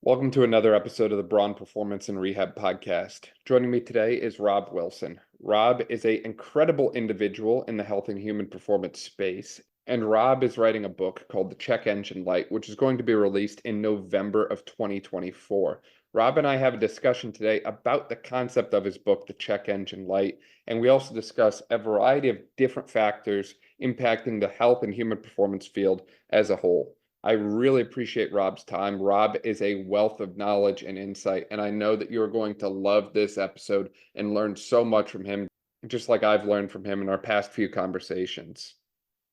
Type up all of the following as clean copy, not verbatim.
Welcome to another episode of the Braun Performance and Rehab Podcast. Joining me today is Rob Wilson. Rob is an incredible individual in the health and human performance space, and Rob is writing a book called The Check Engine Light, which is going to be released in November of 2024. Rob and I have a discussion today about the concept of his book, The Check Engine Light, and we also discuss a variety of different factors impacting the health and human performance field as a whole. I really appreciate Rob's time. Rob is a wealth of knowledge and insight, and I know that you're going to love this episode and learn so much from him, just like I've learned from him in our past few conversations.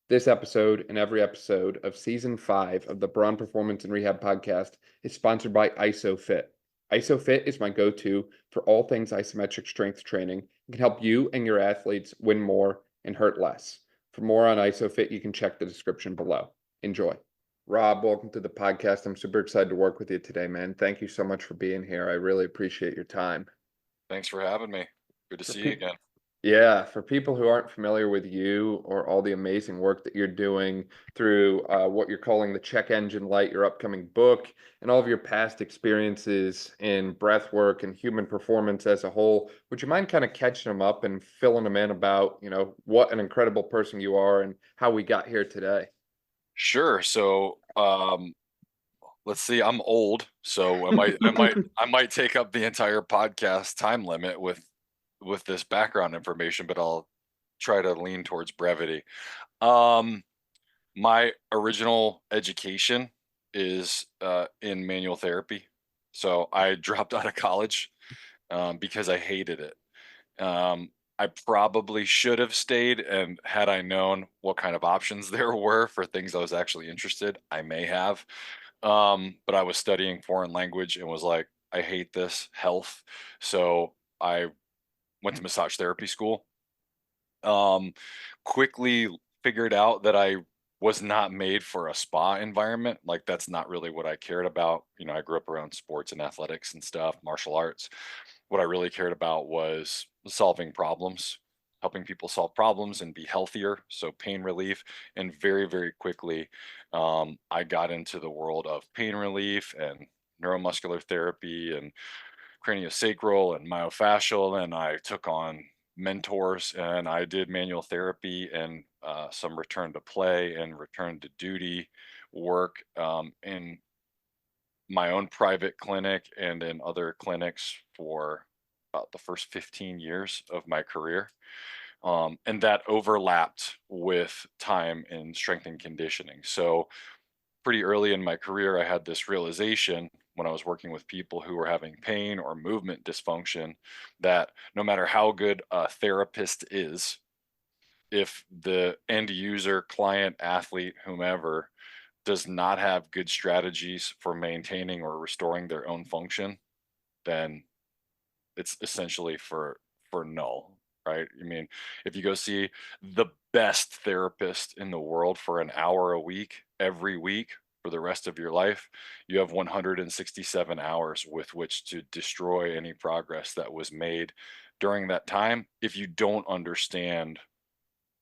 This episode and every episode of Season 5 of the Braun Performance and Rehab Podcast is sponsored by Isophit. Isophit is my go-to for all things isometric strength training. It can help you and your athletes win more and hurt less. For more on Isophit, you can check the description below. Enjoy. Rob, welcome to the podcast. I'm super excited to work with you today, man. Thank you so much for being here. I really appreciate your time. Thanks for having me. Good to see you again. Yeah, for people who aren't familiar with you or all the amazing work that you're doing through what you're calling the Check Engine Light, your upcoming book, and all of your past experiences in breath work and human performance as a whole, would you mind kind of catching them up and filling them in about, what an incredible person you are and how we got here today? Sure. So, let's see. I'm old, so I might take up the entire podcast time limit with this background information, but I'll try to lean towards brevity. My original education is in manual therapy, so I dropped out of college because I hated it. I probably should have stayed, and had I known what kind of options there were for things I was actually interested, I may have. But I was studying foreign language and was like, I hate this health. So I went to massage therapy school. Quickly figured out that I was not made for a spa environment. Like, that's not really what I cared about. I grew up around sports and athletics and stuff, martial arts. What I really cared about was solving problems, helping people solve problems and be healthier. So pain relief. And very, very quickly, I got into the world of pain relief and neuromuscular therapy and craniosacral and myofascial. And I took on mentors, and I did manual therapy and some return to play and return to duty work in my own private clinic and in other clinics for about the first 15 years of my career. And that overlapped with time in strength and conditioning. So, pretty early in my career, I had this realization when I was working with people who were having pain or movement dysfunction that no matter how good a therapist is, if the end user, client, athlete, whomever, does not have good strategies for maintaining or restoring their own function, then it's essentially for null, right? I mean, if you go see the best therapist in the world for an hour a week, every week for the rest of your life, you have 167 hours with which to destroy any progress that was made during that time if you don't understand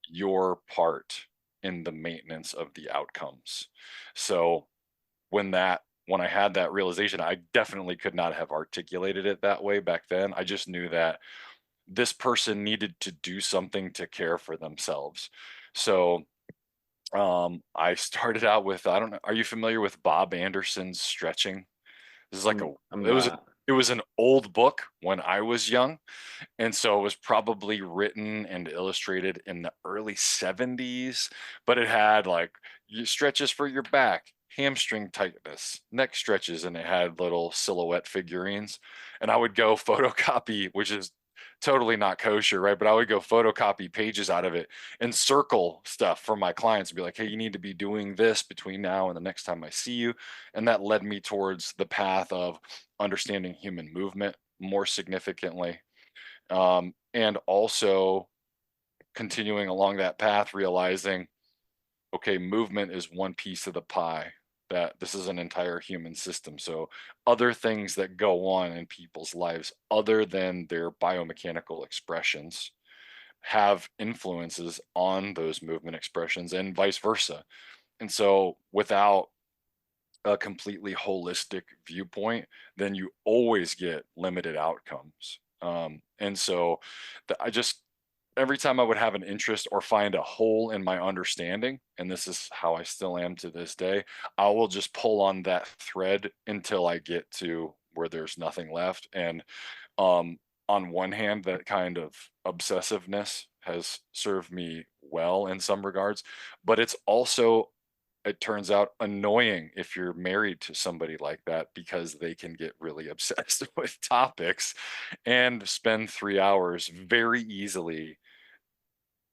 your part in the maintenance of the outcomes. So when I had that realization, I definitely could not have articulated it that way back then. I just knew that this person needed to do something to care for themselves. So I started out with, I don't know, are you familiar with Bob Anderson's stretching? This is like I'm it was not. it was an old book when I was young, and so it was probably written and illustrated in the early 70s, but it had like stretches for your back, hamstring tightness, neck stretches, and it had little silhouette figurines. And I would go photocopy, which is totally not kosher, right? But I would go photocopy pages out of it and circle stuff for my clients and be like, hey, you need to be doing this between now and the next time I see you. And that led me towards the path of understanding human movement more significantly. And also continuing along that path, realizing, okay, movement is one piece of the pie, that this is an entire human system. So other things that go on in people's lives other than their biomechanical expressions have influences on those movement expressions and vice versa. And so without a completely holistic viewpoint, then you always get limited outcomes. And so I just, every time I would have an interest or find a hole in my understanding, and this is how I still am to this day, I will just pull on that thread until I get to where there's nothing left. And um, on one hand, that kind of obsessiveness has served me well in some regards, but it's also, it turns out, annoying if you're married to somebody like that, because they can get really obsessed with topics and spend 3 hours very easily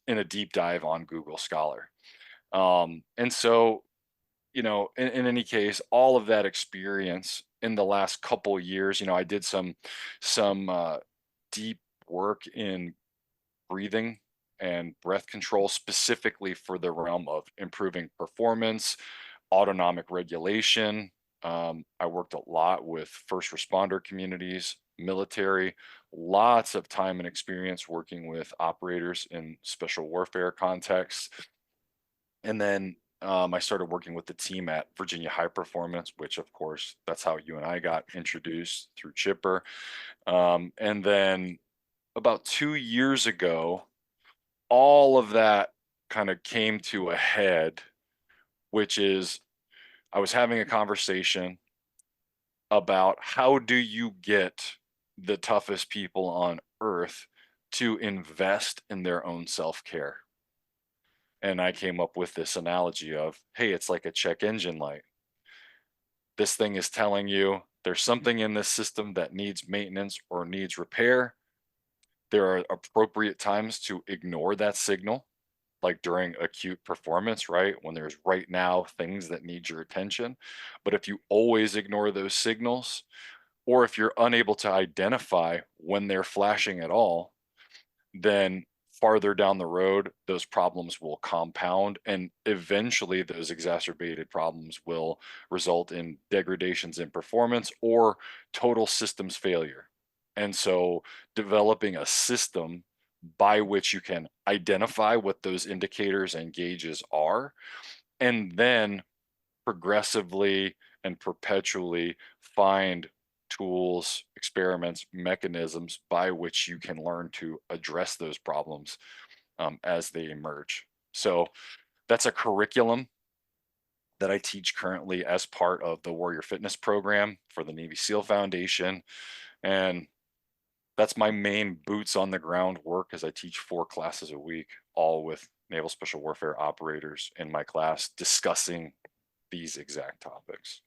in a deep dive on Google Scholar. And so, in any case, all of that experience in the last couple years, I did some deep work in breathing and breath control, specifically for the realm of improving performance, autonomic regulation. I worked a lot with first responder communities, military, lots of time and experience working with operators in special warfare contexts. And then I started working with the team at Virginia High Performance, which, of course, that's how you and I got introduced through Chipper. And then about 2 years ago, all of that kind of came to a head, which is I was having a conversation about how do you get the toughest people on earth to invest in their own self-care. And I came up with this analogy of, hey, it's like a check engine light. This thing is telling you there's something in this system that needs maintenance or needs repair. There are appropriate times to ignore that signal, like during acute performance, right? When there's right now things that need your attention. But if you always ignore those signals, or if you're unable to identify when they're flashing at all, then farther down the road, those problems will compound, and eventually those exacerbated problems will result in degradations in performance or total systems failure. And so developing a system by which you can identify what those indicators and gauges are, and then progressively and perpetually find tools, experiments, mechanisms by which you can learn to address those problems as they emerge. So that's a curriculum that I teach currently as part of the Warrior Fitness program for the Navy SEAL Foundation. And that's my main boots on the ground work, as I teach 4 classes a week, all with Naval Special Warfare operators in my class discussing these exact topics.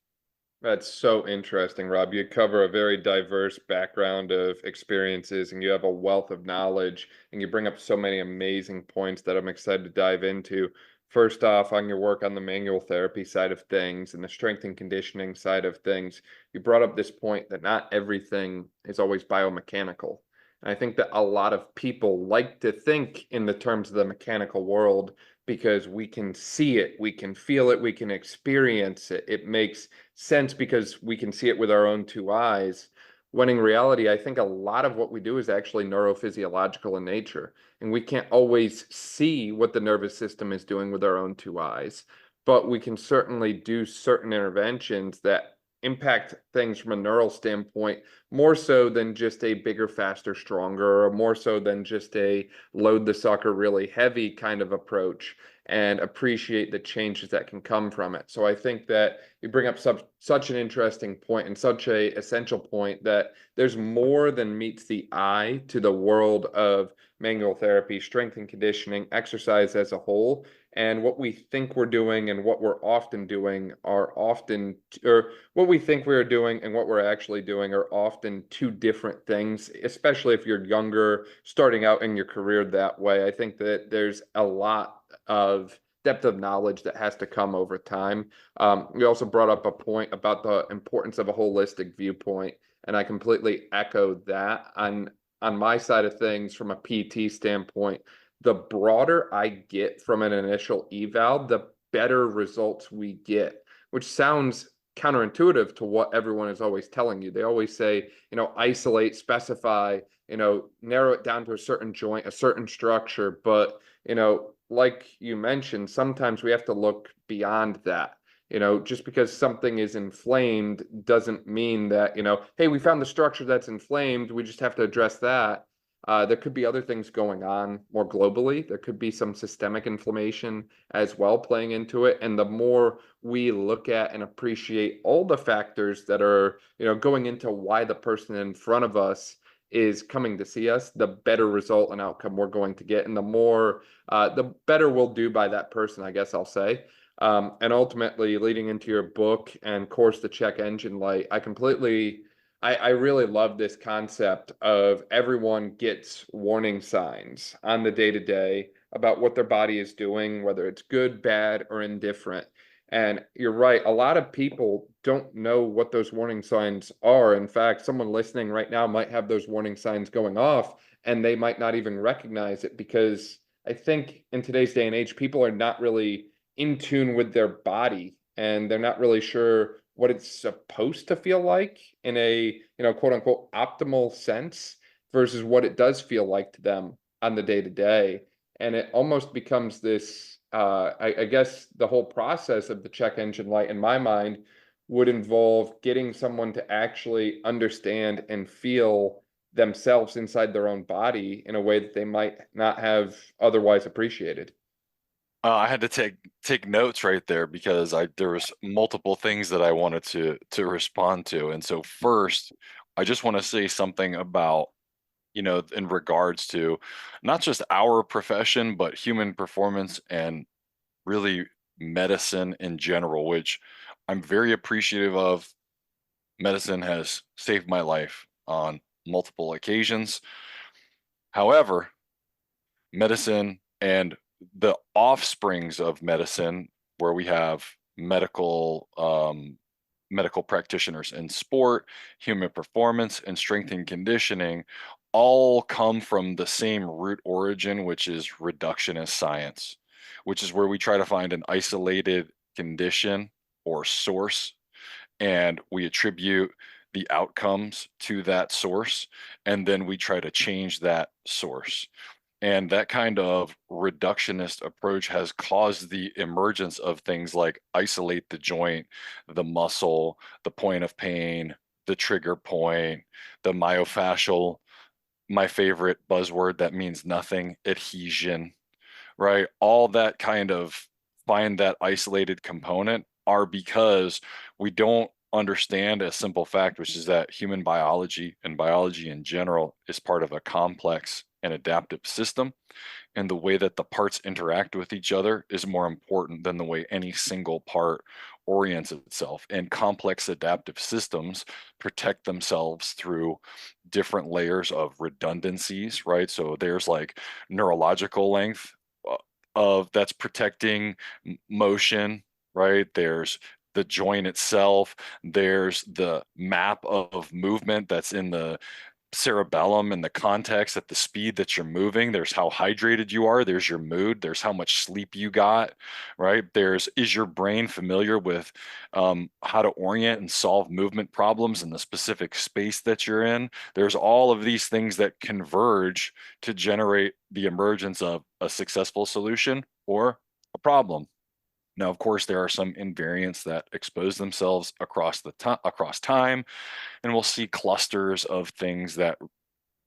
That's so interesting, Rob. You cover a very diverse background of experiences and you have a wealth of knowledge and you bring up so many amazing points that I'm excited to dive into. First off, on your work on the manual therapy side of things and the strength and conditioning side of things, you brought up this point that not everything is always biomechanical. And I think that a lot of people like to think in the terms of the mechanical world because we can see it, we can feel it, we can experience it. It makes sense because we can see it with our own 2 eyes. When in reality, I think a lot of what we do is actually neurophysiological in nature. And we can't always see what the nervous system is doing with our own 2 eyes. But we can certainly do certain interventions that impact things from a neural standpoint more so than just a bigger, faster, stronger, or more so than just a load the sucker really heavy kind of approach, and appreciate the changes that can come from it. So I think that you bring up such an interesting point and such a essential point that there's more than meets the eye to the world of manual therapy, strength and conditioning, exercise as a whole. And what we think we're doing and what we're often doing are often, or what we think we're doing and what we're actually doing are often 2 different things, especially if you're younger, starting out in your career that way. I think that there's a lot of depth of knowledge that has to come over time. We also brought up a point about the importance of a holistic viewpoint, and I completely echo that. On my side of things, from a PT standpoint, the broader I get from an initial eval, the better results we get, which sounds counterintuitive to what everyone is always telling you. They always say, isolate, specify, narrow it down to a certain joint, a certain structure. But, like you mentioned, sometimes we have to look beyond that. Just because something is inflamed doesn't mean that, hey, we found the structure that's inflamed, we just have to address that. There could be other things going on more globally. There could be some systemic inflammation as well playing into it. And the more we look at and appreciate all the factors that are, going into why the person in front of us is coming to see us, the better result and outcome we're going to get. And the better we'll do by that person, I guess I'll say. And ultimately, leading into your book and course, the check engine light, I really love this concept of everyone gets warning signs on the day to day about what their body is doing, whether it's good, bad, or indifferent. And you're right, a lot of people don't know what those warning signs are. In fact, someone listening right now might have those warning signs going off and they might not even recognize it, because I think in today's day and age, people are not really in tune with their body, and they're not really sure what it's supposed to feel like in a, quote unquote optimal sense versus what it does feel like to them on the day to day. And it almost becomes this, I guess the whole process of the check engine light in my mind would involve getting someone to actually understand and feel themselves inside their own body in a way that they might not have otherwise appreciated. I had to take notes right there because there was multiple things that I wanted to respond to. And so first, I just want to say something about, in regards to not just our profession, but human performance and really medicine in general, which I'm very appreciative of. Medicine has saved my life on multiple occasions. However, medicine and the offsprings of medicine, where we have medical practitioners in sport, human performance, and strength and conditioning, all come from the same root origin, which is reductionist science, which is where we try to find an isolated condition or source, and we attribute the outcomes to that source, and then we try to change that source. And that kind of reductionist approach has caused the emergence of things like isolate the joint, the muscle, the point of pain, the trigger point, the myofascial, my favorite buzzword that means nothing, adhesion, right? All that kind of find that isolated component are because we don't understand a simple fact, which is that human biology and biology in general is part of a complex and adaptive system. And the way that the parts interact with each other is more important than the way any single part orients itself. And complex adaptive systems protect themselves through different layers of redundancies, right? So there's like neurological length of that's protecting motion, right? There's the joint itself, there's the map of movement that's in the cerebellum and the context at the speed that you're moving. There's how hydrated you are, there's your mood, there's how much sleep you got, right? Is your brain familiar with how to orient and solve movement problems in the specific space that you're in? There's all of these things that converge to generate the emergence of a successful solution or a problem. Now, of course, there are some invariants that expose themselves across time, and we'll see clusters of things that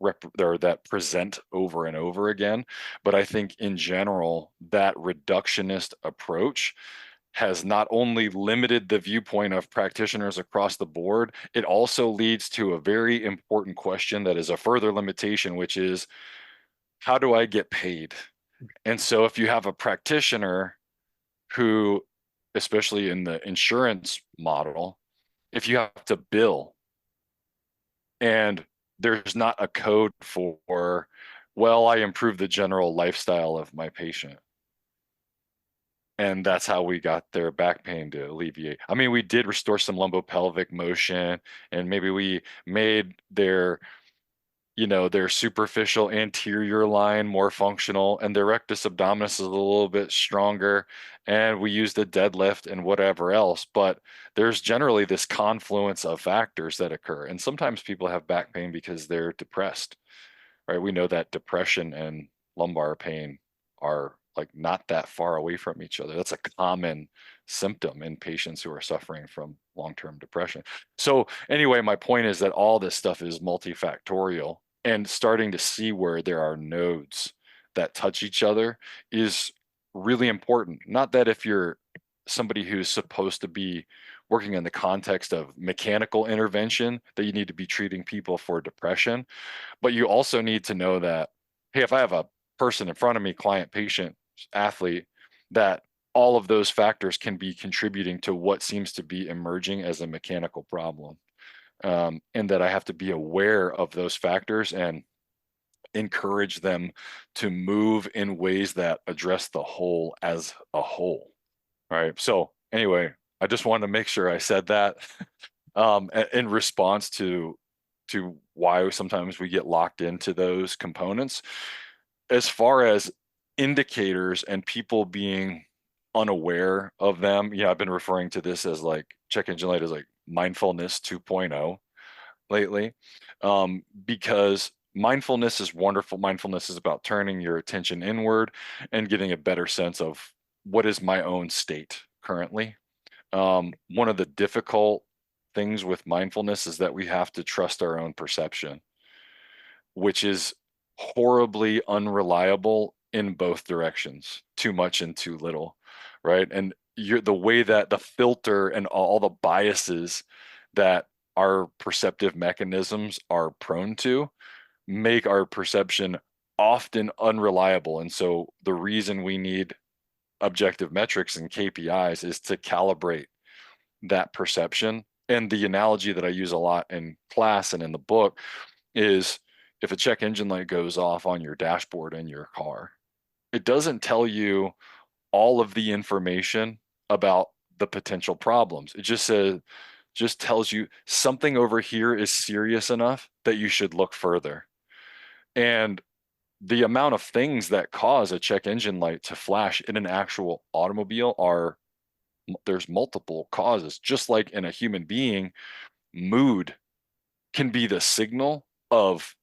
that present over and over again. But I think in general, that reductionist approach has not only limited the viewpoint of practitioners across the board, it also leads to a very important question that is a further limitation, which is, how do I get paid? And so if you have a practitioner who, especially in the insurance model, if you have to bill and there's not a code for, well, I improved the general lifestyle of my patient. And that's how we got their back pain to alleviate. I mean, we did restore some lumbopelvic motion, and maybe we made their superficial anterior line more functional, and their rectus abdominis is a little bit stronger, and we used a deadlift and whatever else. But there's generally this confluence of factors that occur, and sometimes people have back pain because they're depressed, right? We know that depression and lumbar pain are like not that far away from each other. That's a common symptom in patients who are suffering from long-term depression. So anyway, my point is that all this stuff is multifactorial, and starting to see where there are nodes that touch each other is really important. Not that if you're somebody who's supposed to be working in the context of mechanical intervention, that you need to be treating people for depression, but you also need to know that, hey, if I have a person in front of me, client, patient, athlete, that all of those factors can be contributing to what seems to be emerging as a mechanical problem. And that I have to be aware of those factors and encourage them to move in ways that address the whole as a whole. Right. So anyway, I just wanted to make sure I said that in response to why sometimes we get locked into those components. As far as indicators and people being unaware of them, I've been referring to this as like check engine light as like mindfulness 2.0 lately, because mindfulness is wonderful. Mindfulness is about turning your attention inward and getting a better sense of what is my own state currently. One of the difficult things with mindfulness is that we have to trust our own perception, which is horribly unreliable in both directions, too much and too little, right? And the way that the filter and all the biases that our perceptive mechanisms are prone to make our perception often unreliable. And so the reason we need objective metrics and KPIs is to calibrate that perception. And the analogy that I use a lot in class and in the book is if a check engine light goes off on your dashboard in your car, it doesn't tell you all of the information about the potential problems. It just tells you something over here is serious enough that you should look further. And the amount of things that cause a check engine light to flash in an actual automobile there's multiple causes. Just like in a human being, mood can be the signal of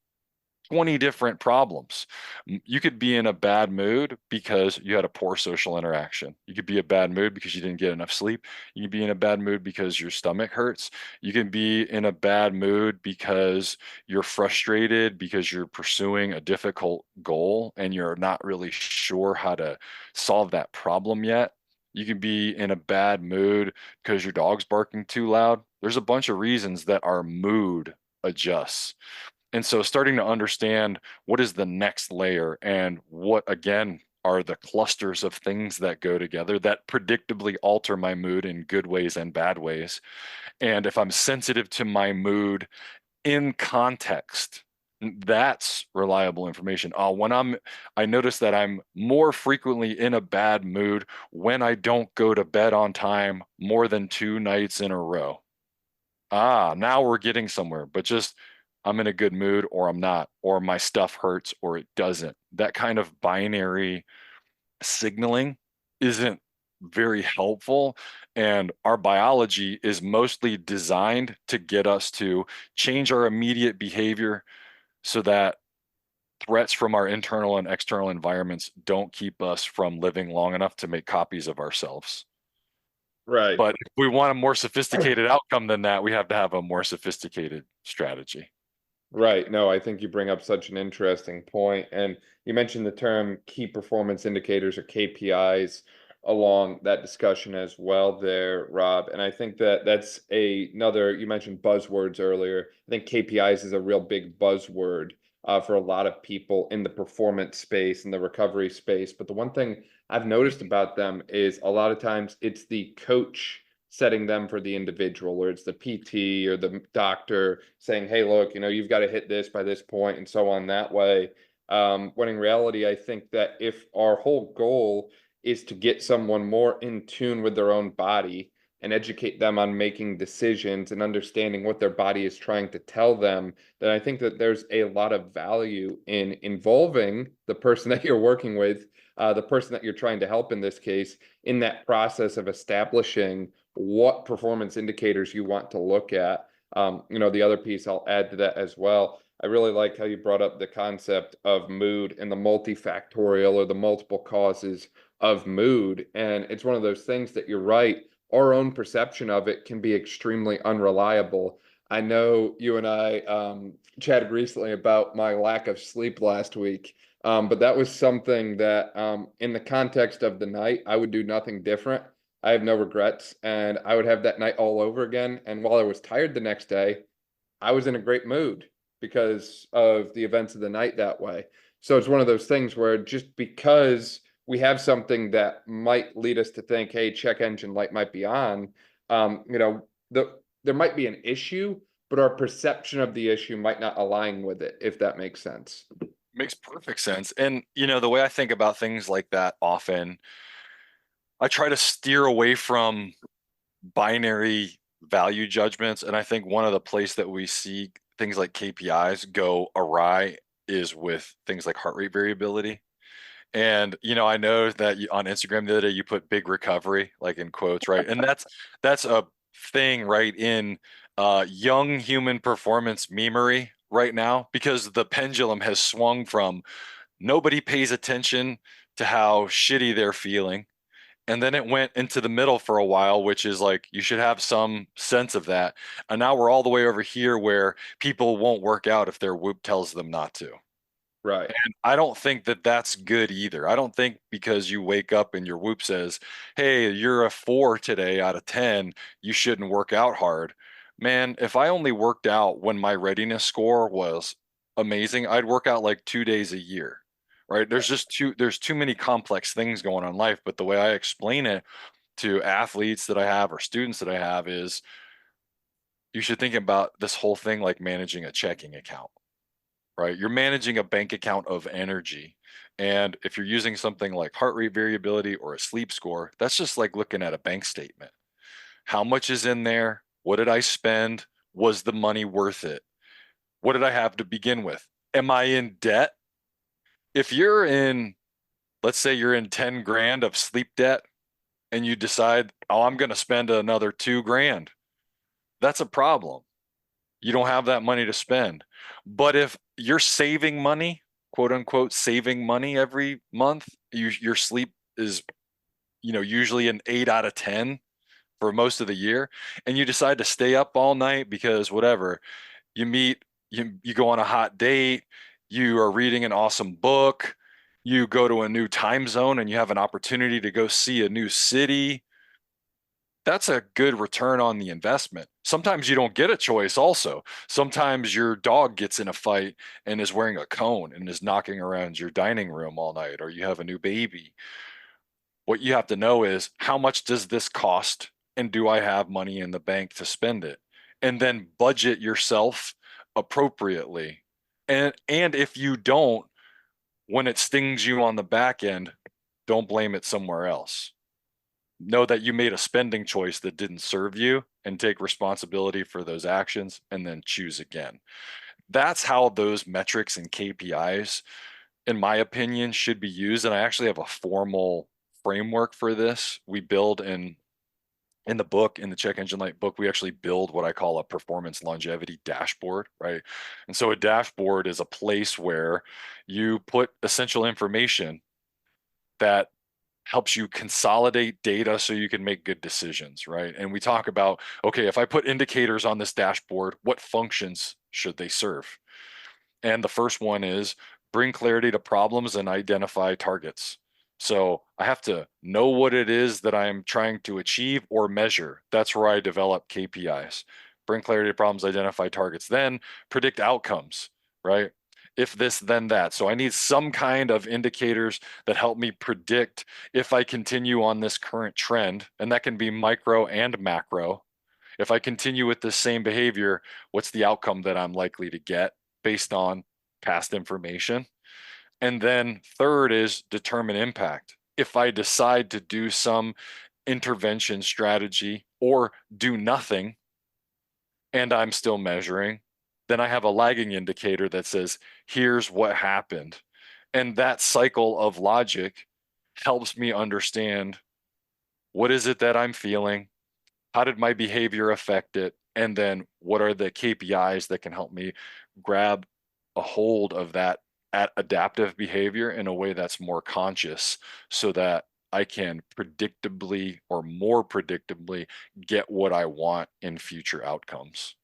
20 different problems. You could be in a bad mood because you had a poor social interaction. You could be in a bad mood because you didn't get enough sleep. You could be in a bad mood because your stomach hurts. You can be in a bad mood because you're frustrated because you're pursuing a difficult goal and you're not really sure how to solve that problem yet. You can be in a bad mood because your dog's barking too loud. There's a bunch of reasons that our mood adjusts. And so starting to understand what is the next layer and what, again, are the clusters of things that go together that predictably alter my mood in good ways and bad ways. And if I'm sensitive to my mood in context, that's reliable information. I notice that I'm more frequently in a bad mood when I don't go to bed on time more than 2 nights in a row. Now we're getting somewhere, but just I'm in a good mood or I'm not, or my stuff hurts or it doesn't. That kind of binary signaling isn't very helpful. And our biology is mostly designed to get us to change our immediate behavior so that threats from our internal and external environments don't keep us from living long enough to make copies of ourselves. Right. But if we want a more sophisticated outcome than that, we have to have a more sophisticated strategy. Right. No, I think you bring up such an interesting point. And you mentioned the term key performance indicators or KPIs along that discussion as well there, Rob. And I think that that's another, you mentioned buzzwords earlier. I think KPIs is a real big buzzword for a lot of people in the performance space and the recovery space. But the one thing I've noticed about them is a lot of times it's the coach setting them for the individual, or it's the PT or the doctor saying, hey, look, you've got to hit this by this point and so on that way. When in reality, I think that if our whole goal is to get someone more in tune with their own body and educate them on making decisions and understanding what their body is trying to tell them, then I think that there's a lot of value in involving the person that you're working with, the person that you're trying to help in this case, in that process of establishing what performance indicators you want to look at. The other piece I'll add to that as well. I really like how you brought up the concept of mood and the multifactorial or the multiple causes of mood. And it's one of those things that you're right, our own perception of it can be extremely unreliable. I know you and I chatted recently about my lack of sleep last week, but that was something that, in the context of the night, I would do nothing different. I have no regrets, and I would have that night all over again. And while I was tired the next day, I was in a great mood because of the events of the night that way. So it's one of those things where just because we have something that might lead us to think, hey, check engine light might be on, there might be an issue, but our perception of the issue might not align with it, if that makes sense. Makes perfect sense. And, the way I think about things like that often, I try to steer away from binary value judgments. And I think one of the place that we see things like KPIs go awry is with things like heart rate variability. And I know that on Instagram the other day you put big recovery, like in quotes, right? And that's a thing right in young human performance memery right now, because the pendulum has swung from nobody pays attention to how shitty they're feeling. And then it went into the middle for a while, which is like you should have some sense of that. And now we're all the way over here where people won't work out if their Whoop tells them not to. Right. And I don't think that that's good either. I don't think because you wake up and your Whoop says, hey, you're a 4 today out of 10, you shouldn't work out hard. Man, if I only worked out when my readiness score was amazing, I'd work out like 2 days a year, right? There's too many complex things going on in life. But the way I explain it to athletes that I have or students that I have is you should think about this whole thing like managing a checking account, right? You're managing a bank account of energy. And if you're using something like heart rate variability or a sleep score, that's just like looking at a bank statement. How much is in there? What did I spend? Was the money worth it? What did I have to begin with? Am I in debt? If you're in, let's say you're in 10 grand of sleep debt and you decide, oh, I'm going to spend another 2 grand, that's a problem. You don't have that money to spend. But if you're saving money, quote unquote, saving money every month, your sleep is, usually an 8 out of 10 for most of the year, and you decide to stay up all night because whatever, you go on a hot date, you are reading an awesome book, you go to a new time zone and you have an opportunity to go see a new city, that's a good return on the investment. Sometimes you don't get a choice also. Sometimes your dog gets in a fight and is wearing a cone and is knocking around your dining room all night, or you have a new baby. What you have to know is how much does this cost and do I have money in the bank to spend it? And then budget yourself appropriately. And if you don't, when it stings you on the back end, don't blame it somewhere else. Know that you made a spending choice that didn't serve you and take responsibility for those actions and then choose again. That's how those metrics and KPIs, in my opinion, should be used. And I actually have a formal framework for this. We build in the book, in the Check Engine Light book, we actually build what I call a performance longevity dashboard, right? And so a dashboard is a place where you put essential information that helps you consolidate data so you can make good decisions, right? And we talk about, okay, if I put indicators on this dashboard, what functions should they serve? And the first one is bring clarity to problems and identify targets. So I have to know what it is that I'm trying to achieve or measure. That's where I develop KPIs. Bring clarity to problems, identify targets, then predict outcomes, right? If this, then that. So I need some kind of indicators that help me predict if I continue on this current trend, and that can be micro and macro. If I continue with this same behavior, what's the outcome that I'm likely to get based on past information? And then third is determine impact. If I decide to do some intervention strategy or do nothing and I'm still measuring, then I have a lagging indicator that says, here's what happened. And that cycle of logic helps me understand what is it that I'm feeling? How did my behavior affect it? And then what are the KPIs that can help me grab a hold of that adaptive behavior in a way that's more conscious so that I can predictably or more predictably get what I want in future outcomes.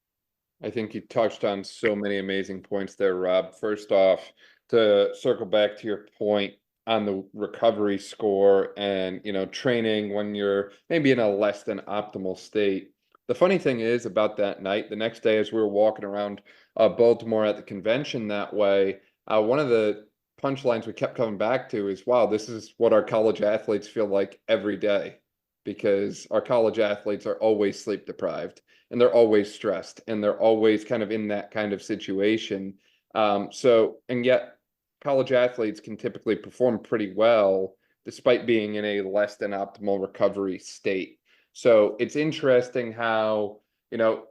I think you touched on so many amazing points there, Rob. First off, to circle back to your point on the recovery score and, training when you're maybe in a less than optimal state. The funny thing is about that night, the next day as we were walking around Baltimore at the convention that way, one of the punchlines we kept coming back to is, wow, this is what our college athletes feel like every day, because our college athletes are always sleep deprived and they're always stressed and they're always kind of in that kind of situation. And yet college athletes can typically perform pretty well despite being in a less than optimal recovery state. So it's interesting how, to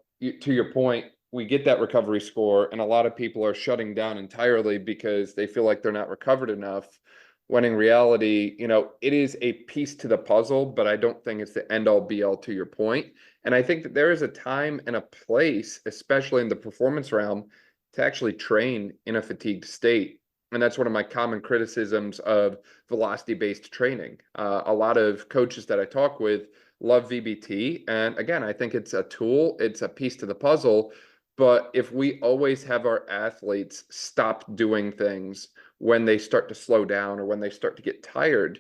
your point, we get that recovery score and a lot of people are shutting down entirely because they feel like they're not recovered enough. When in reality, it is a piece to the puzzle, but I don't think it's the end all be all to your point. And I think that there is a time and a place, especially in the performance realm, to actually train in a fatigued state. And that's one of my common criticisms of velocity-based training. A lot of coaches that I talk with love VBT. And again, I think it's a tool, it's a piece to the puzzle. But if we always have our athletes stop doing things when they start to slow down or when they start to get tired,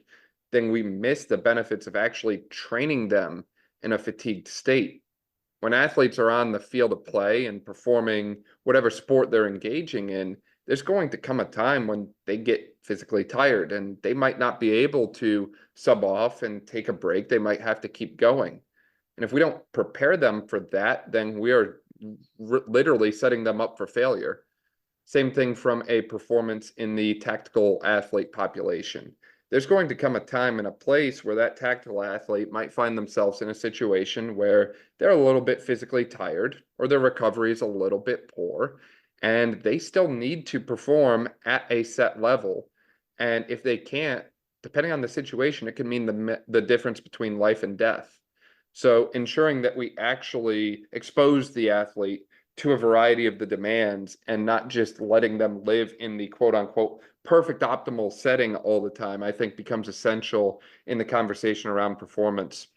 then we miss the benefits of actually training them in a fatigued state. When athletes are on the field of play and performing whatever sport they're engaging in, there's going to come a time when they get physically tired and they might not be able to sub off and take a break. They might have to keep going. And if we don't prepare them for that, then we are literally setting them up for failure. Same thing from a performance in the tactical athlete population. There's going to come a time and a place where that tactical athlete might find themselves in a situation where they're a little bit physically tired or their recovery is a little bit poor, and they still need to perform at a set level. And if they can't, depending on the situation, it can mean the difference between life and death. So ensuring that we actually expose the athlete to a variety of the demands and not just letting them live in the quote unquote perfect optimal setting all the time, I think becomes essential in the conversation around performance.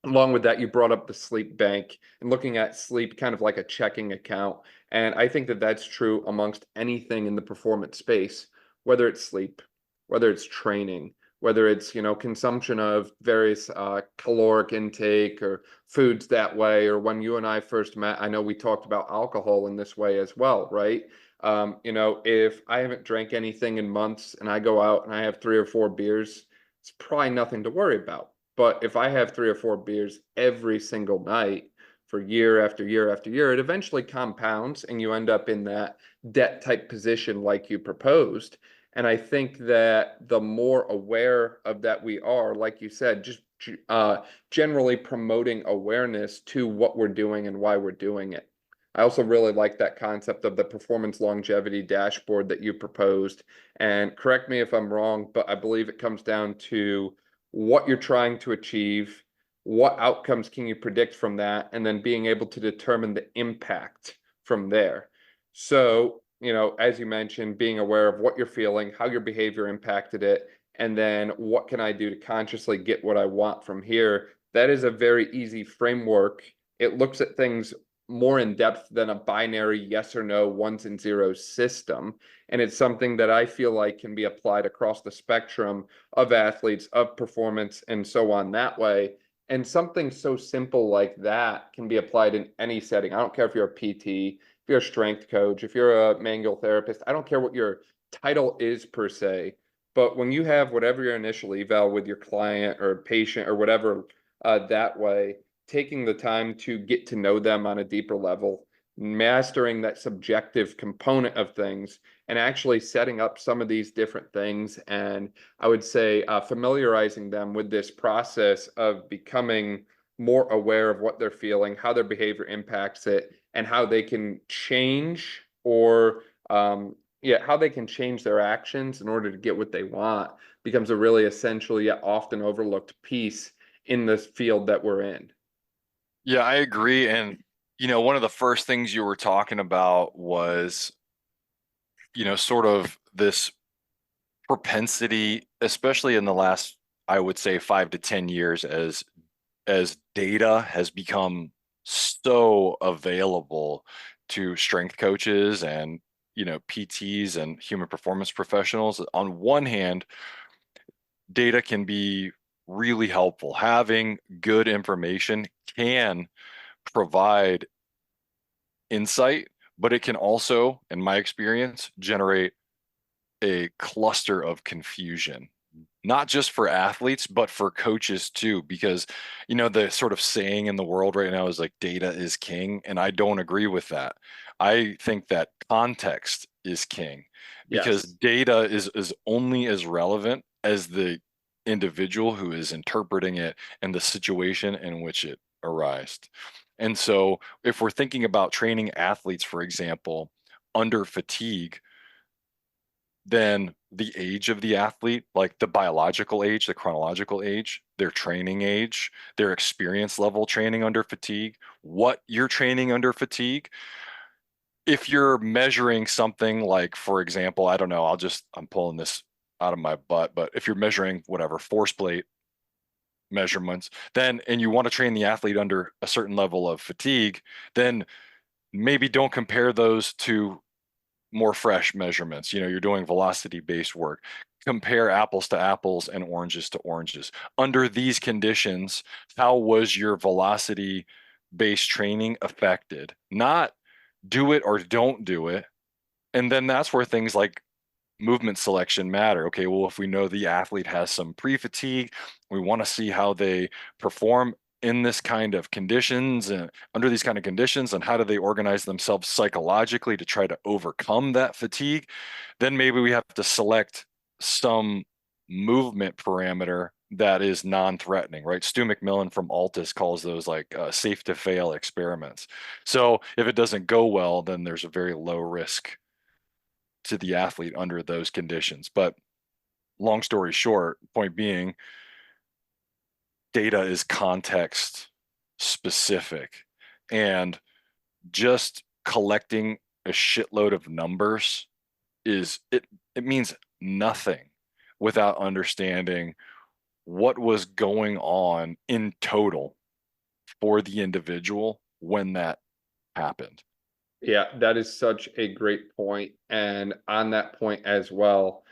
Along with that, you brought up the sleep bank and looking at sleep kind of like a checking account. And I think that that's true amongst anything in the performance space, whether it's sleep, whether it's training, whether it's, consumption of various caloric intake or foods that way, or when you and I first met, I know we talked about alcohol in this way as well, right? If I haven't drank anything in months and I go out and I have 3 or 4 beers, it's probably nothing to worry about. But if I have 3 or 4 beers every single night for year after year after year, it eventually compounds and you end up in that debt type position like you proposed. And I think that the more aware of that we are, like you said, just generally promoting awareness to what we're doing and why we're doing it. I also really like that concept of the performance longevity dashboard that you proposed. And correct me if I'm wrong, but I believe it comes down to what you're trying to achieve, what outcomes can you predict from that, and then being able to determine the impact from there. So, as you mentioned, being aware of what you're feeling, how your behavior impacted it, and then what can I do to consciously get what I want from here. That is a very easy framework. It looks at things more in depth than a binary yes or no, ones and zeros system. And it's something that I feel like can be applied across the spectrum of athletes, of performance, and so on that way. And something so simple like that can be applied in any setting. I don't care if you're a PT, if you're a strength coach, if you're a manual therapist, I don't care what your title is per se. But when you have whatever your initial eval with your client or patient or whatever that way, taking the time to get to know them on a deeper level, mastering that subjective component of things, and actually setting up some of these different things. And I would say familiarizing them with this process of becoming more aware of what they're feeling, how their behavior impacts it, and how they can change or how they can change their actions in order to get what they want becomes a really essential yet often overlooked piece in this field that we're in. Yeah, I agree. And, one of the first things you were talking about was, sort of this propensity, especially in the last I would say 5 to 10 years as data has become so available to strength coaches and PTs and human performance professionals. On one hand, data can be really helpful. Having good information can provide insight, but it can also, in my experience, generate a cluster of confusion, not just for athletes, but for coaches too, because the sort of saying in the world right now is like data is king, and I don't agree with that. I think that context is king, because Yes. data is only as relevant as the individual who is interpreting it and the situation in which it arised. And so if we're thinking about training athletes, for example, under fatigue, then the age of the athlete, like the biological age, the chronological age, their training age, their experience level training under fatigue, what you're training under fatigue. If you're measuring something like, for example, I don't know, I'm pulling this out of my butt, but if you're measuring whatever force plate measurements, then, and you want to train the athlete under a certain level of fatigue, then maybe don't compare those to more fresh measurements. You're doing velocity based work. Compare apples to apples and oranges to oranges. Under these conditions, how was your velocity based training affected? Not do it or don't do it. And then that's where things like movement selection matter. Okay, well, if we know the athlete has some pre-fatigue, we want to see how they perform in this kind of conditions and under these kind of conditions, and how do they organize themselves psychologically to try to overcome that fatigue. Then maybe we have to select some movement parameter that is non-threatening, right? Stu McMillan from Altus calls those like safe to fail experiments. So if it doesn't go well, then there's a very low risk to the athlete under those conditions. But long story short, point being, data is context specific, and just collecting a shitload of numbers it means nothing without understanding what was going on in total for the individual when that happened. Yeah, that is such a great point. And on that point as well,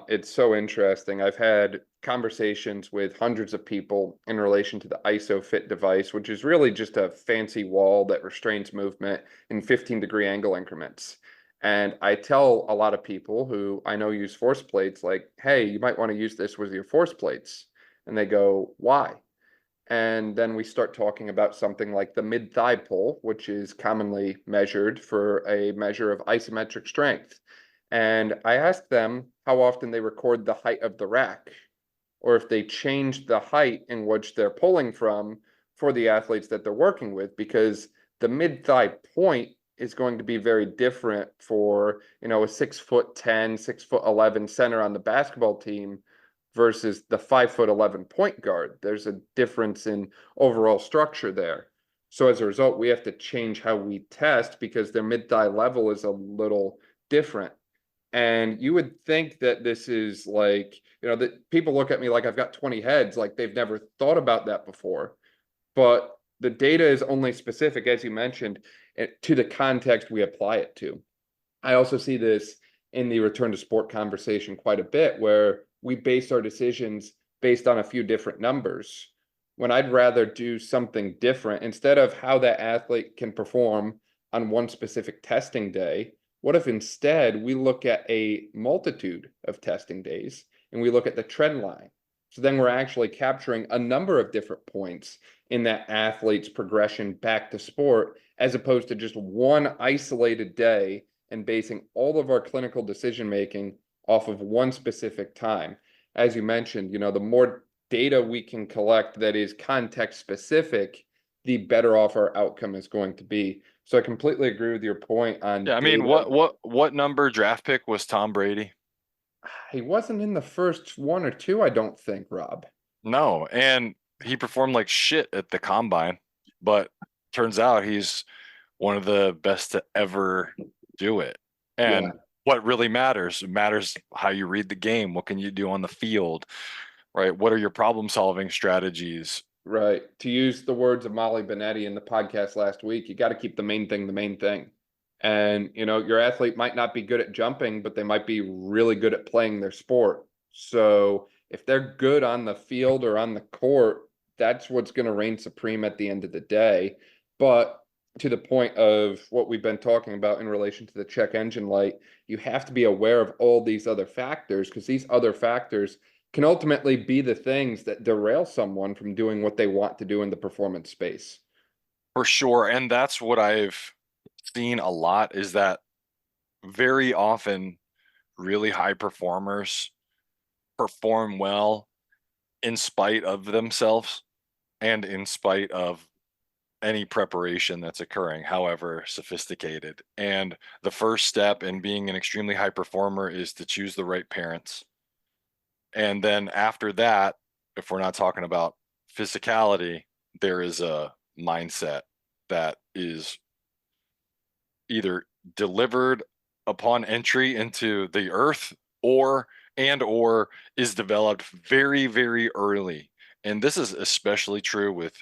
it's so interesting. I've had conversations with hundreds of people in relation to the Isophit device, which is really just a fancy wall that restrains movement in 15-degree angle increments. And I tell a lot of people who I know use force plates, like, hey, you might want to use this with your force plates. And they go, why? And then we start talking about something like the mid-thigh pull, which is commonly measured for a measure of isometric strength. And I asked them how often they record the height of the rack, or if they change the height in which they're pulling from for the athletes that they're working with, because the mid-thigh point is going to be very different for, a 6'10", 6'11" center on the basketball team versus the 5'11" point guard. There's a difference in overall structure there. So as a result, we have to change how we test because their mid-thigh level is a little different. And you would think that this is like, that people look at me like I've got 20 heads, like they've never thought about that before. But the data is only specific, as you mentioned, to the context we apply it to. I also see this in the return to sport conversation quite a bit, where we base our decisions based on a few different numbers. When I'd rather do something different, instead of how that athlete can perform on one specific testing day, what if instead we look at a multitude of testing days and we look at the trend line? So then we're actually capturing a number of different points in that athlete's progression back to sport, as opposed to just one isolated day and basing all of our clinical decision making off of one specific time. As you mentioned, the more data we can collect that is context specific, the better off our outcome is going to be. So I completely agree with your point on Yeah, I mean, data. what number draft pick was Tom Brady? He wasn't in the first one or two, I don't think, Rob. No, and he performed like shit at the combine, but turns out he's one of the best to ever do it. Yeah. And what really matters how you read the game. What can you do on the field? right? What are your problem solving strategies? Right. To use the words of Molly Benetti in the podcast last week, you got to keep the main thing the main thing. And, your athlete might not be good at jumping, but they might be really good at playing their sport. So if they're good on the field or on the court, that's what's going to reign supreme at the end of the day. But to the point of what we've been talking about in relation to the check engine light, you have to be aware of all these other factors, because these other factors can ultimately be the things that derail someone from doing what they want to do in the performance space. For sure. And that's what I've seen a lot, is that very often really high performers perform well in spite of themselves and in spite of any preparation that's occurring, however sophisticated. And the first step in being an extremely high performer is to choose the right parents. And then after that, if we're not talking about physicality, there is a mindset that is either delivered upon entry into the earth, or is developed very, very early. And this is especially true with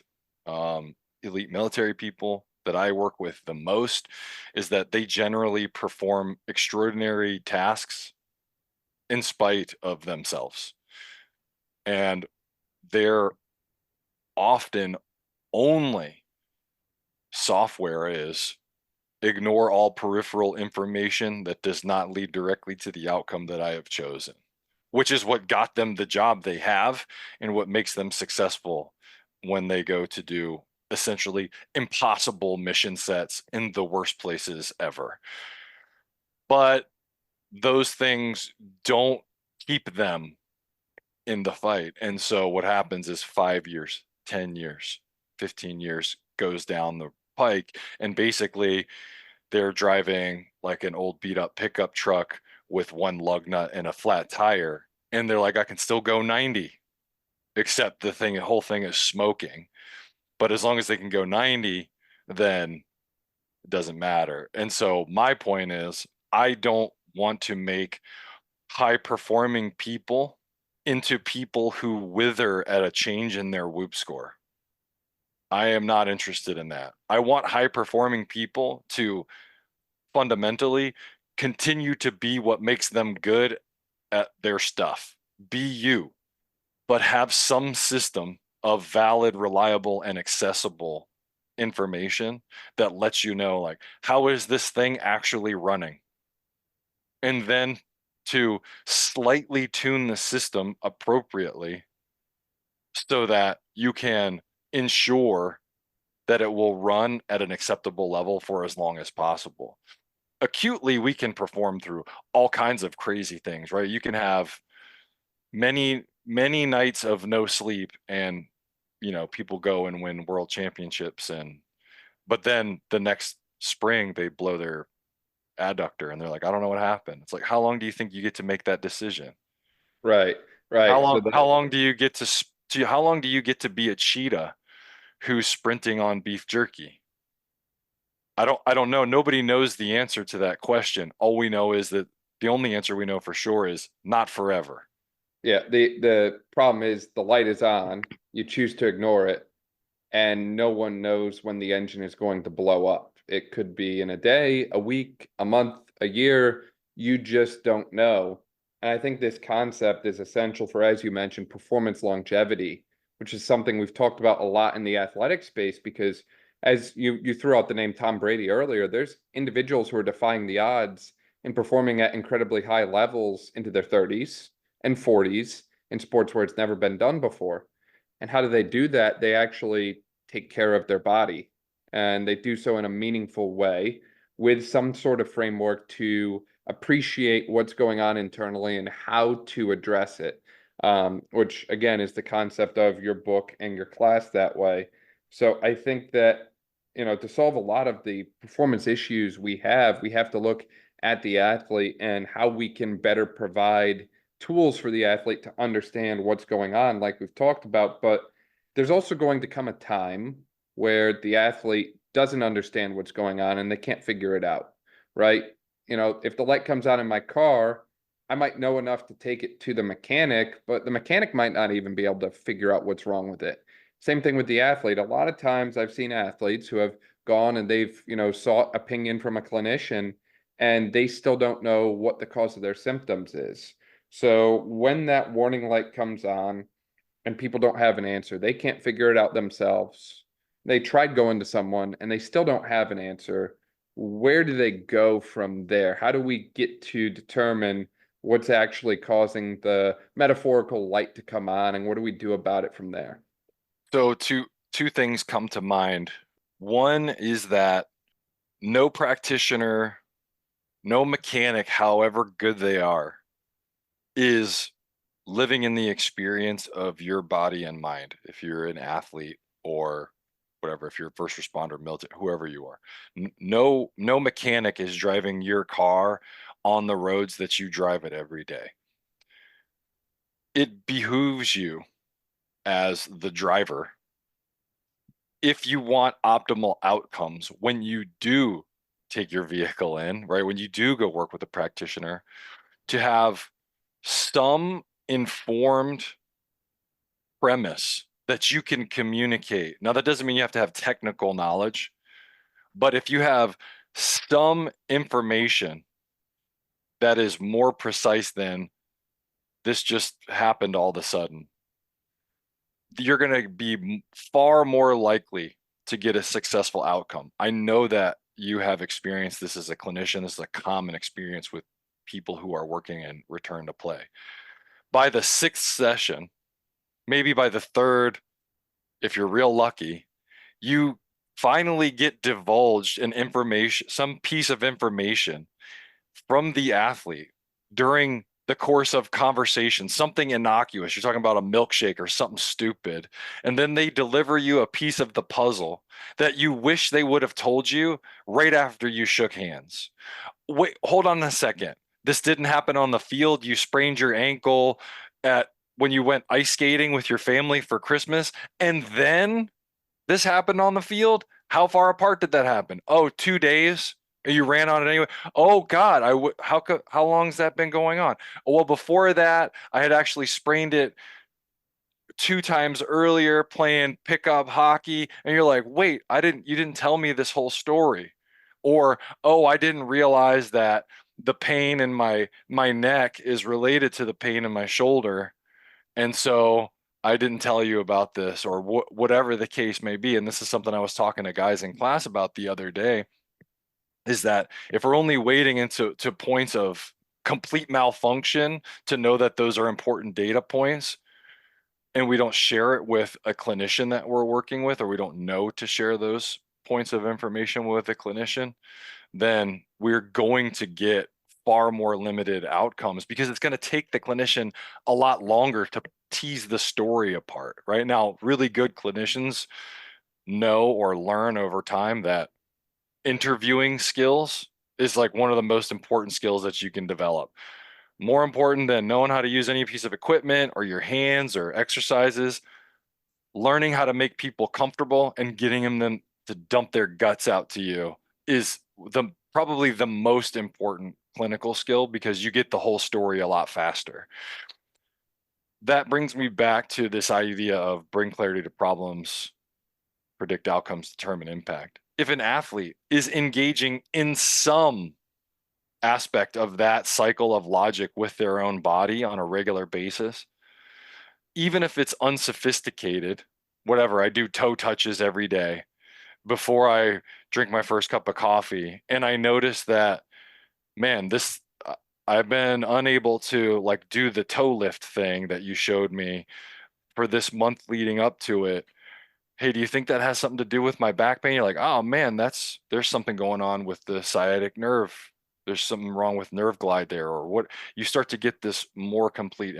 elite military people that I work with the most, is that they generally perform extraordinary tasks in spite of themselves. And their often only software is ignore all peripheral information that does not lead directly to the outcome that I have chosen, which is what got them the job they have and what makes them successful when they go to do essentially impossible mission sets in the worst places ever. But those things don't keep them in the fight. And so what happens is 5 years, 10 years, 15 years goes down the pike, and basically they're driving like an old beat up pickup truck with one lug nut and a flat tire. And they're like, I can still go 90, except the whole thing is smoking. But as long as they can go 90, then it doesn't matter. And so my point is, I don't want to make high performing people into people who wither at a change in their Whoop score. I am not interested in that. I want high performing people to fundamentally continue to be what makes them good at their stuff. Be you, but have some system of valid, reliable, and accessible information that lets you know, like, how is this thing actually running? And then to slightly tune the system appropriately so that you can ensure that it will run at an acceptable level for as long as possible. Acutely, we can perform through all kinds of crazy things, right? You can have many, many nights of no sleep, and people go and win world championships, but then the next spring they blow their adductor and they're like, I don't know what happened. It's like, how long do you think you get to make that decision? Right, How right. So long that, how long do you get how long do you get to be a cheetah who's sprinting on beef jerky? I don't know. Nobody knows the answer to that question. All we know is that the only answer we know for sure is not forever. yeah, the problem is the light is on, you choose to ignore it, and no one knows when the engine is going to blow up. It could be in a day, a week, a month, a year. You just don't know. And I think this concept is essential for, as you mentioned, performance longevity, which is something we've talked about a lot in the athletic space, because as you threw out the name Tom Brady earlier, there's individuals who are defying the odds and performing at incredibly high levels into their 30s and 40s in sports where it's never been done before. And how do they do that? They actually take care of their body, and they do so in a meaningful way with some sort of framework to appreciate what's going on internally and how to address it, which again is the concept of your book and your class that way. So I think that, to solve a lot of the performance issues we have to look at the athlete and how we can better provide tools for the athlete to understand what's going on, like we've talked about. But there's also going to come a time where the athlete doesn't understand what's going on and they can't figure it out, right? If the light comes on in my car, I might know enough to take it to the mechanic, but the mechanic might not even be able to figure out what's wrong with it. Same thing with the athlete. A lot of times I've seen athletes who have gone and they've, sought opinion from a clinician and they still don't know what the cause of their symptoms is. So when that warning light comes on and people don't have an answer, they can't figure it out themselves. They tried going to someone and they still don't have an answer. Where do they go from there? How do we get to determine what's actually causing the metaphorical light to come on, and what do we do about it from there? So two things come to mind. One is that no practitioner, no mechanic, however good they are, is living in the experience of your body and mind. If you're an athlete or whatever, if you're a first responder, military, whoever you are, no mechanic is driving your car on the roads that you drive it every day. It behooves you as the driver, if you want optimal outcomes when you do take your vehicle in, right? When you do go work with a practitioner, to have some informed premise that you can communicate. Now, that doesn't mean you have to have technical knowledge, but if you have some information that is more precise than this just happened all of a sudden, you're going to be far more likely to get a successful outcome. I know that you have experienced this as a clinician. This is a common experience with people who are working in return to play. By the sixth session, maybe by the third, if you're real lucky, you finally get divulged an information, some piece of information from the athlete during the course of conversation, something innocuous. You're talking about a milkshake or something stupid. And then they deliver you a piece of the puzzle that you wish they would have told you right after you shook hands. Wait, hold on a second. This didn't happen on the field. You sprained your ankle at when you went ice skating with your family for Christmas. And then this happened on the field. How far apart did that happen? Oh, 2 days. You ran on it anyway. Oh God, how long has that been going on? Well, before that, I had actually sprained it 2 times earlier playing pickup hockey. And you're like, wait, you didn't tell me this whole story. Or, oh, I didn't realize that the pain in my neck is related to the pain in my shoulder. And so I didn't tell you about this, or whatever the case may be. And this is something I was talking to guys in class about the other day, is that if we're only waiting into points of complete malfunction to know that those are important data points, and we don't share it with a clinician that we're working with, or we don't know to share those points of information with a clinician, then we're going to get far more limited outcomes, because it's going to take the clinician a lot longer to tease the story apart. Right now, really good clinicians know or learn over time that interviewing skills is like one of the most important skills that you can develop. More important than knowing how to use any piece of equipment or your hands or exercises, learning how to make people comfortable and getting them to dump their guts out to you is probably the most important clinical skill, because you get the whole story a lot faster. That brings me back to this idea of bring clarity to problems, predict outcomes, determine impact. If an athlete is engaging in some aspect of that cycle of logic with their own body on a regular basis, even if it's unsophisticated, whatever, I do toe touches every day before I drink my first cup of coffee, and I notice that, man, I've been unable to like do the toe lift thing that you showed me for this month leading up to it. Hey, do you think that has something to do with my back pain? You're like, oh man, there's something going on with the sciatic nerve. There's something wrong with nerve glide there, or what. You start to get this more complete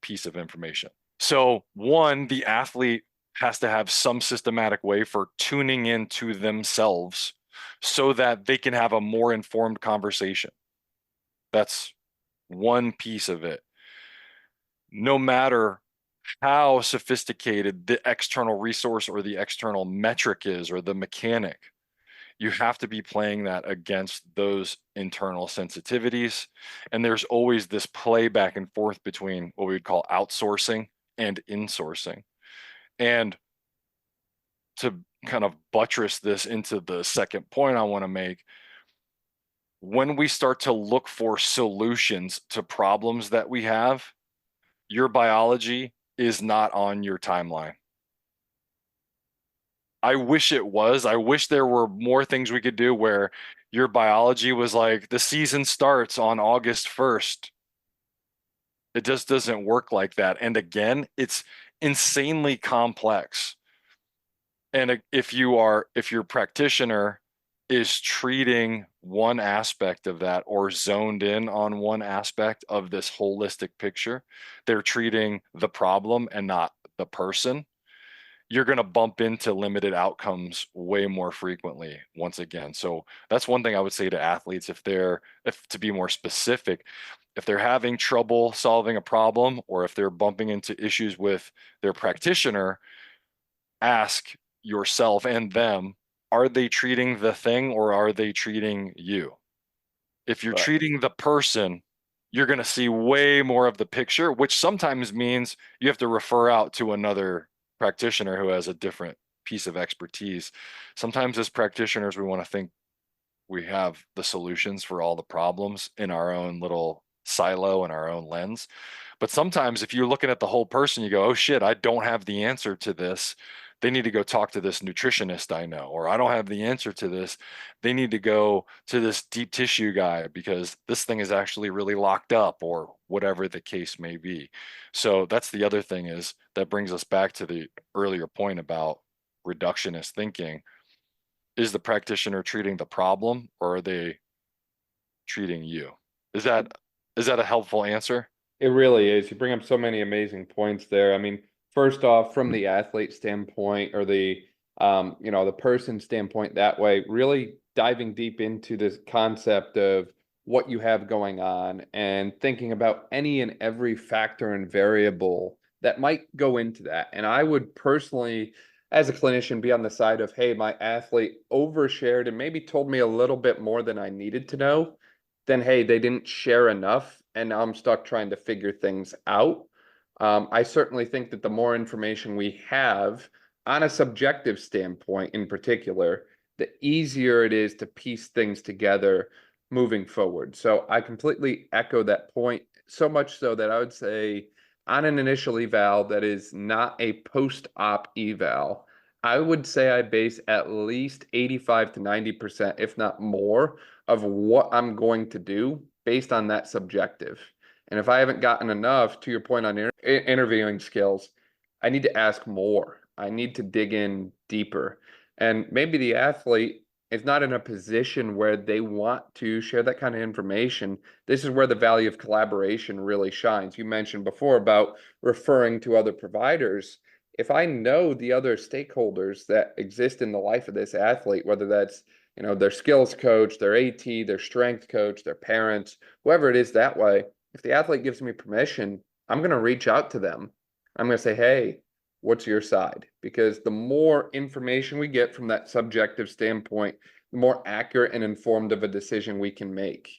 piece of information. So one, the athlete has to have some systematic way for tuning into themselves so that they can have a more informed conversation. That's one piece of it. No matter how sophisticated the external resource or the external metric is, or the mechanic, you have to be playing that against those internal sensitivities. And there's always this play back and forth between what we would call outsourcing and insourcing. And to kind of buttress this into the second point I want to make, when we start to look for solutions to problems that we have, your biology is not on your timeline. I wish it was. I wish there were more things we could do where your biology was like, the season starts on August 1st. It just doesn't work like that. And again, it's insanely complex. And if your practitioner is treating one aspect of that or zoned in on one aspect of this holistic picture, they're treating the problem and not the person, you're going to bump into limited outcomes way more frequently once again. So that's one thing I would say to athletes, if to be more specific, if they're having trouble solving a problem or if they're bumping into issues with their practitioner, ask yourself and them, are they treating the thing or are they treating you? If you're Right. treating the person, you're going to see way more of the picture, which sometimes means you have to refer out to another practitioner who has a different piece of expertise. Sometimes as practitioners, we want to think we have the solutions for all the problems in our own little silo and our own lens. But sometimes if you're looking at the whole person, you go, oh shit, I don't have the answer to this. They need to go talk to this nutritionist I know, or I don't have the answer to this. They need to go to this deep tissue guy because this thing is actually really locked up, or whatever the case may be. So that's the other thing, is that brings us back to the earlier point about reductionist thinking. Is the practitioner treating the problem or are they treating you? Is that a helpful answer? It really is. You bring up so many amazing points there. I mean, first off, from the athlete standpoint or the person standpoint that way, really diving deep into this concept of what you have going on and thinking about any and every factor and variable that might go into that. And I would personally, as a clinician, be on the side of, hey, my athlete overshared and maybe told me a little bit more than I needed to know, then hey, they didn't share enough, and now I'm stuck trying to figure things out. I certainly think that the more information we have on a subjective standpoint in particular, the easier it is to piece things together moving forward. So I completely echo that point, so much so that I would say on an initial eval that is not a post-op eval, I would say I base at least 85 to 90%, if not more, of what I'm going to do based on that subjective. And if I haven't gotten enough, to your point on interviewing skills, I need to ask more. I need to dig in deeper. And maybe the athlete is not in a position where they want to share that kind of information. This is where the value of collaboration really shines. You mentioned before about referring to other providers. If I know the other stakeholders that exist in the life of this athlete, whether that's their skills coach, their AT, their strength coach, their parents, whoever it is that way, if the athlete gives me permission, I'm going to reach out to them. I'm going to say, hey, what's your side? Because the more information we get from that subjective standpoint, the more accurate and informed of a decision we can make.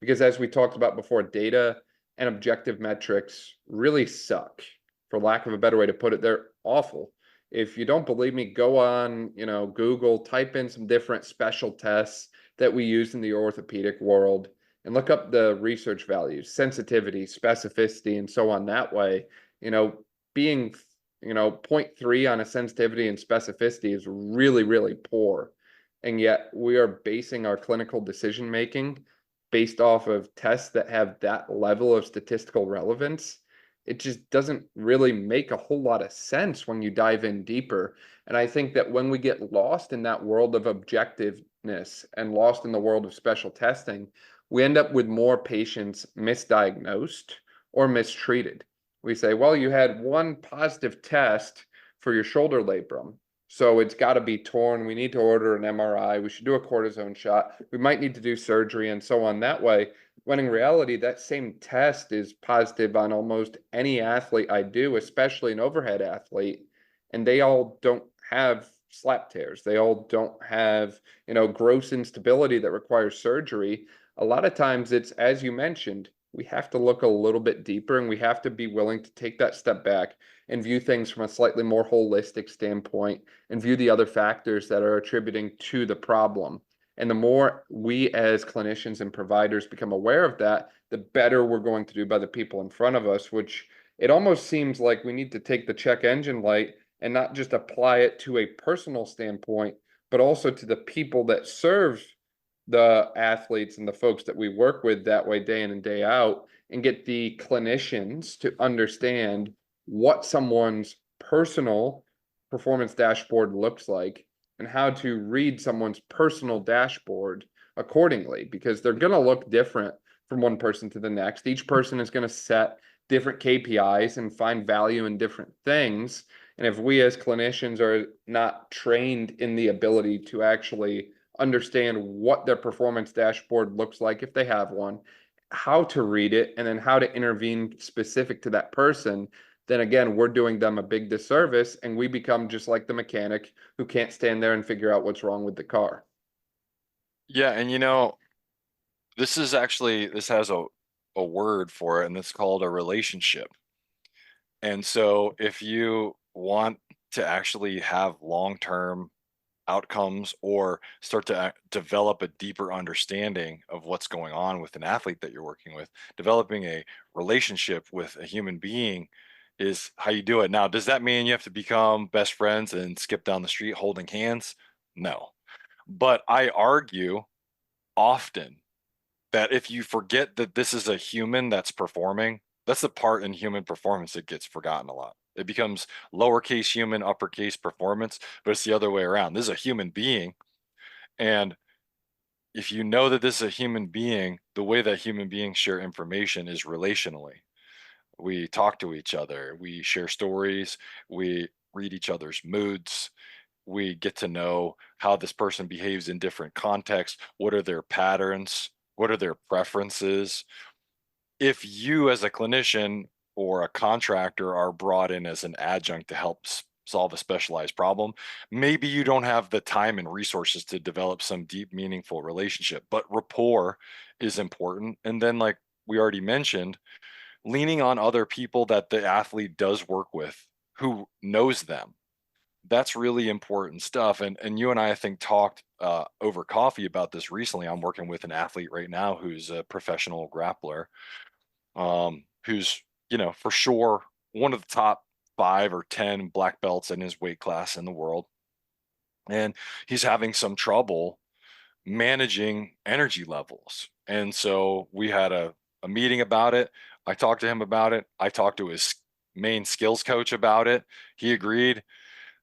Because as we talked about before, data and objective metrics really suck. For lack of a better way to put it, they're awful. If you don't believe me, go on, Google, type in some different special tests that we use in the orthopedic world and look up the research values, sensitivity, specificity, and so on that way. Being, 0.3 on a sensitivity and specificity is really, really poor. And yet we are basing our clinical decision making based off of tests that have that level of statistical relevance. It just doesn't really make a whole lot of sense when you dive in deeper. And I think that when we get lost in that world of objectiveness and lost in the world of special testing, we end up with more patients misdiagnosed or mistreated. We say, well, you had one positive test for your shoulder labrum, so it's got to be torn. We need to order an MRI. We should do a cortisone shot. We might need to do surgery and so on that way. When in reality, that same test is positive on almost any athlete I do, especially an overhead athlete, and they all don't have slap tears. They all don't have, gross instability that requires surgery. A lot of times it's, as you mentioned, we have to look a little bit deeper and we have to be willing to take that step back and view things from a slightly more holistic standpoint and view the other factors that are attributing to the problem. And the more we as clinicians and providers become aware of that, the better we're going to do by the people in front of us, which it almost seems like we need to take the check engine light and not just apply it to a personal standpoint, but also to the people that serve the athletes and the folks that we work with that way day in and day out, and get the clinicians to understand what someone's personal performance dashboard looks like and how to read someone's personal dashboard accordingly, because they're going to look different from one person to the next. Each person is going to set different KPIs and find value in different things. And if we as clinicians are not trained in the ability to actually understand what their performance dashboard looks like, if they have one, how to read it, and then how to intervene specific to that person, then again, we're doing them a big disservice and we become just like the mechanic who can't stand there and figure out what's wrong with the car. Yeah, and this has a word for it, and it's called a relationship. And so if you want to actually have long-term outcomes or start to develop a deeper understanding of what's going on with an athlete that you're working with, developing a relationship with a human being is how you do it. Now, does that mean you have to become best friends and skip down the street holding hands? No. But I argue often that if you forget that this is a human that's performing, that's the part in human performance that gets forgotten a lot. It becomes lowercase human, uppercase performance, but it's the other way around. This is a human being. And if you know that this is a human being, the way that human beings share information is relationally. We talk to each other, we share stories, we read each other's moods, we get to know how this person behaves in different contexts. What are their patterns? What are their preferences? If you as a clinician or a contractor are brought in as an adjunct to help solve a specialized problem, maybe you don't have the time and resources to develop some deep, meaningful relationship, but rapport is important. And then, like we already mentioned, leaning on other people that the athlete does work with who knows them. That's really important stuff. And you and I think, talked over coffee about this recently. I'm working with an athlete right now who's a professional grappler, who's, for sure one of the top 5 or 10 black belts in his weight class in the world. And he's having some trouble managing energy levels. And so we had a meeting about it. I talked to him about it. I talked to his main skills coach about it. He agreed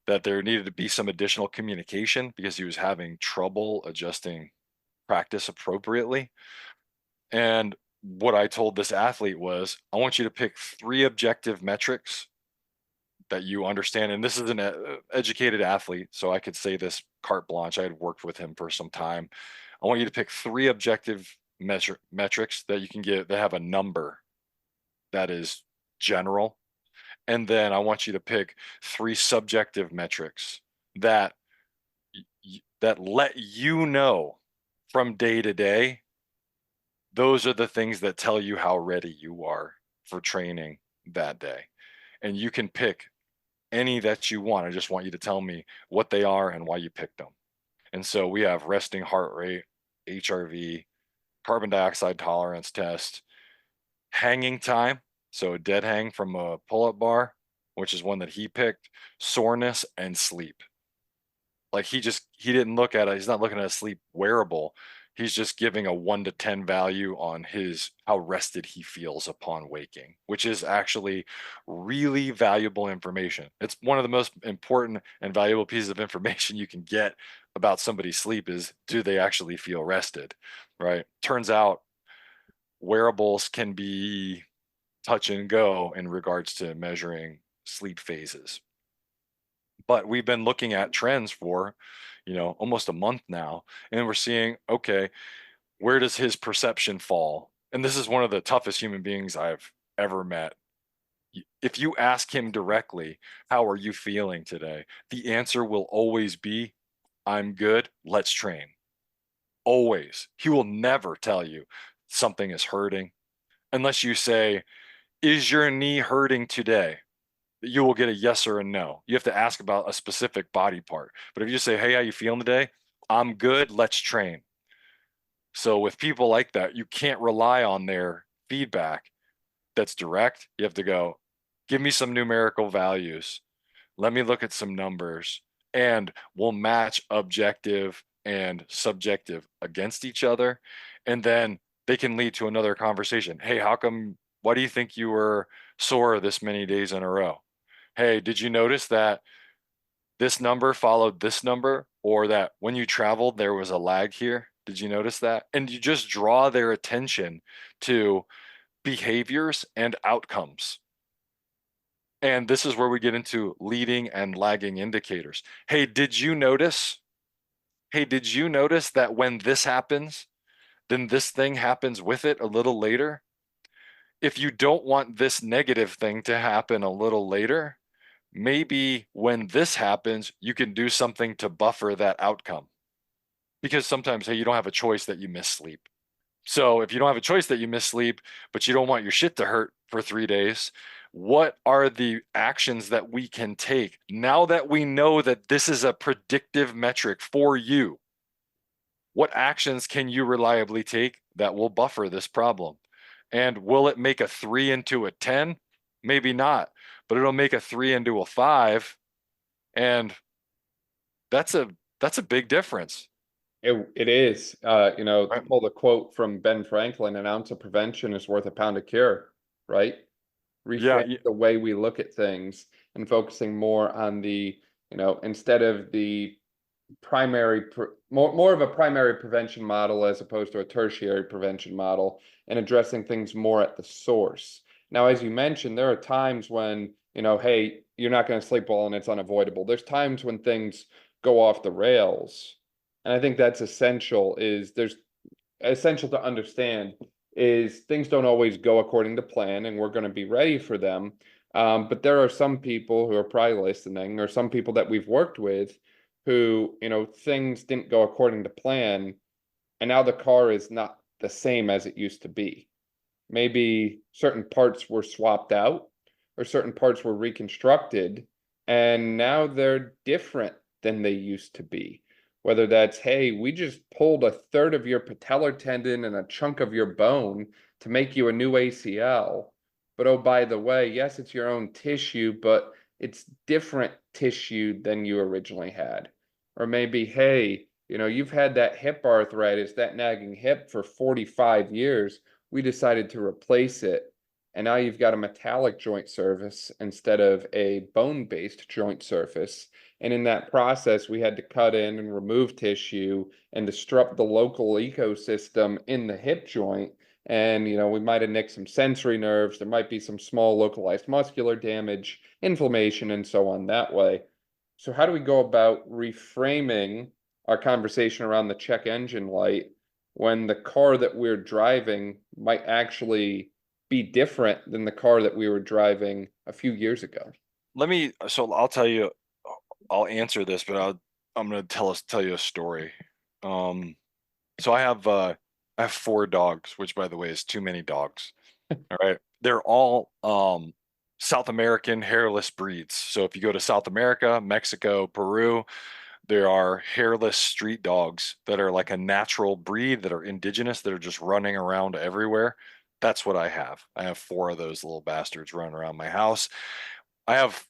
that there needed to be some additional communication because he was having trouble adjusting practice appropriately. And what I told this athlete was, I want you to pick 3 objective metrics that you understand. And this is an educated athlete, so I could say this carte blanche. I had worked with him for some time. I want you to pick 3 objective metrics that you can get that have a number that is general. And then I want you to pick 3 subjective metrics that that let you know from day to day, those are the things that tell you how ready you are for training that day. And you can pick any that you want. I just want you to tell me what they are and why you picked them. And so we have resting heart rate, HRV, carbon dioxide tolerance test, hanging time, so a dead hang from a pull-up bar, which is one that he picked, soreness, and sleep. Like he didn't look at it. He's not looking at a sleep wearable. He's just giving a 1 to 10 value on how rested he feels upon waking, which is actually really valuable information. It's one of the most important and valuable pieces of information you can get about somebody's sleep is, do they actually feel rested, right? Turns out wearables can be touch and go in regards to measuring sleep phases. But we've been looking at trends for, almost a month now, and we're seeing, okay, where does his perception fall? And this is one of the toughest human beings I've ever met. If you ask him directly, how are you feeling today? The answer will always be, I'm good, let's train. Always. He will never tell you something is hurting unless you say, is your knee hurting today? You will get a yes or a no. You have to ask about a specific body part. But if you just say, hey, how you feeling today? I'm good, let's train. So with people like that, you can't rely on their feedback that's direct. You have to go, give me some numerical values. Let me look at some numbers, and we'll match objective and subjective against each other. And then they can lead to another conversation. Hey, why do you think you were sore this many days in a row? Hey, did you notice that this number followed this number, or that when you traveled, there was a lag here? Did you notice that? And you just draw their attention to behaviors and outcomes. And this is where we get into leading and lagging indicators. Hey, did you notice? Hey, did you notice that when this happens, then this thing happens with it a little later? If you don't want this negative thing to happen a little later, maybe when this happens, you can do something to buffer that outcome. Because sometimes, hey, you don't have a choice that you miss sleep. So if you don't have a choice that you miss sleep, but you don't want your shit to hurt for 3 days, what are the actions that we can take now that we know that this is a predictive metric for you? What actions can you reliably take that will buffer this problem? And will it make a 3 into a 10? Maybe not, but it'll make a 3 into a 5. And that's a big difference. It is, to Right? pull the quote from Ben Franklin, an ounce of prevention is worth a pound of cure, right? Yeah, Reframe the way we look at things and focusing more on instead of the more of a primary prevention model as opposed to a tertiary prevention model, and addressing things more at the source. Now, as you mentioned, there are times when, hey, you're not going to sleep well and it's unavoidable. There's times when things go off the rails. And I think that's there's essential to understand is things don't always go according to plan, and we're going to be ready for them. But there are some people who are probably listening, or some people that we've worked with who, things didn't go according to plan, and now the car is not the same as it used to be. Maybe certain parts were swapped out or certain parts were reconstructed, and now they're different than they used to be. Whether that's, hey, we just pulled a third of your patellar tendon and a chunk of your bone to make you a new ACL. But oh, by the way, yes, it's your own tissue, but it's different tissue than you originally had. Or maybe, hey, you've had that hip arthritis, that nagging hip for 45 years. We decided to replace it. And now you've got a metallic joint surface instead of a bone-based joint surface. And in that process, we had to cut in and remove tissue and disrupt the local ecosystem in the hip joint. And, we might have nicked some sensory nerves. There might be some small localized muscular damage, inflammation, and so on that way. So how do we go about reframing our conversation around the check engine light when the car that we're driving might actually be different than the car that we were driving a few years ago? So I'll tell you, I'll answer this, but I'm going to tell you a story. Um, so I have 4 dogs, which by the way is too many dogs. All right. They're all South American hairless breeds. So if you go to South America, Mexico, Peru, there are hairless street dogs that are like a natural breed that are indigenous that are just running around everywhere. That's what I have. I have 4 of those little bastards running around my house. I have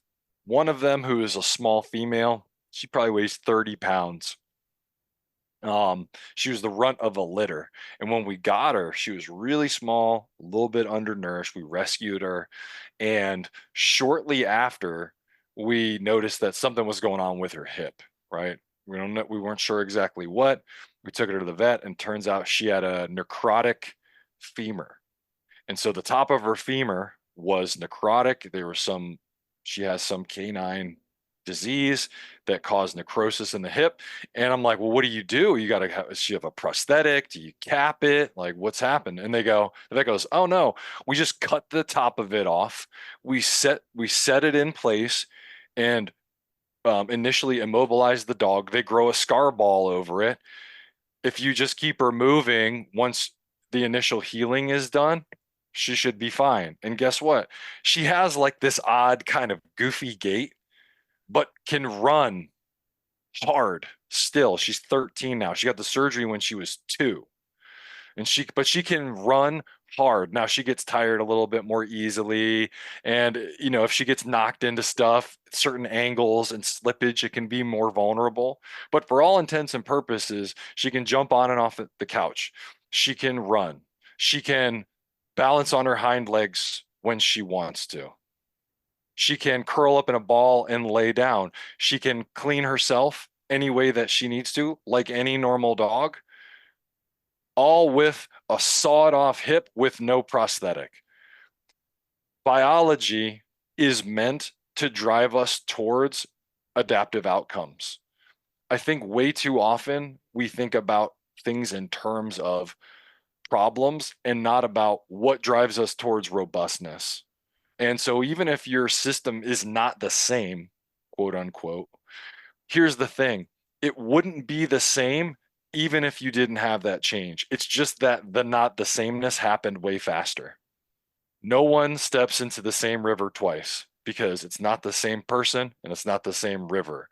one of them who is a small female. She probably weighs 30 pounds. She was the runt of a litter. And when we got her, she was really small, a little bit undernourished. We rescued her. And shortly after, we noticed that something was going on with her hip, right? We weren't sure exactly what. We took her to the vet, and turns out she had a necrotic femur. And so the top of her femur was necrotic. She has some canine disease that caused necrosis in the hip. And I'm like, well, what do? You got to have, does she have a prosthetic? Do you cap it? Like, what's happened? And the vet goes, oh no, we just cut the top of it off. We set it in place and initially immobilize the dog. They grow a scar ball over it. If you just keep her moving, once the initial healing is done, she should be fine. And guess what? She has like this odd kind of goofy gait, but can run hard still. She's 13 now. She got the surgery when she was 2. But she can run hard. Now she gets tired a little bit more easily. And, if she gets knocked into stuff, certain angles and slippage, it can be more vulnerable. But for all intents and purposes, she can jump on and off the couch. She can run. She can balance on her hind legs when she wants to. She can curl up in a ball and lay down. She can clean herself any way that she needs to, like any normal dog, all with a sawed off hip with no prosthetic. Biology is meant to drive us towards adaptive outcomes. I think way too often we think about things in terms of problems and not about what drives us towards robustness. And so even if your system is not the same, quote unquote, here's the thing. It wouldn't be the same even if you didn't have that change. It's just that the not the sameness happened way faster. No one steps into the same river twice because it's not the same person and it's not the same river.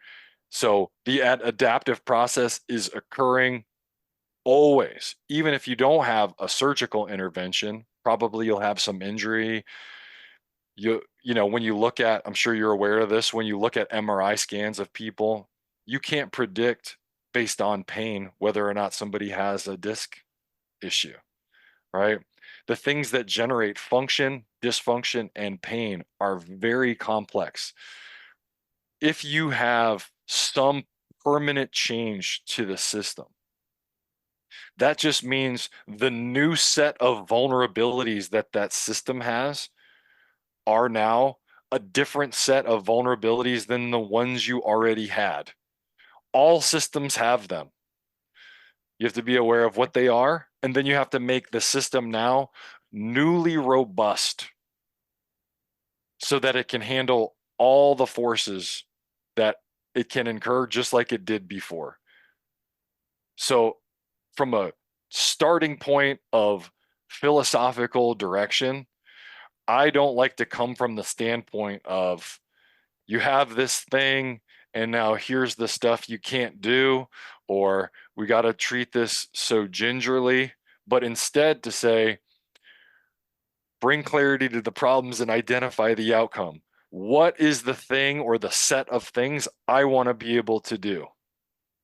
So the adaptive process is occurring always. Even if you don't have a surgical intervention, probably you'll have some injury. When you look at, I'm sure you're aware of this, when you look at MRI scans of people, you can't predict based on pain whether or not somebody has a disc issue, right? The things that generate function, dysfunction, and pain are very complex. If you have some permanent change to the system, that just means the new set of vulnerabilities that system has are now a different set of vulnerabilities than the ones you already had. All systems have them. You have to be aware of what they are, and then you have to make the system now newly robust so that it can handle all the forces that it can incur just like it did before. So from a starting point of philosophical direction, I don't like to come from the standpoint of you have this thing and now here's the stuff you can't do, or we got to treat this so gingerly, but instead to say, bring clarity to the problems and identify the outcome. What is the thing or the set of things I want to be able to do?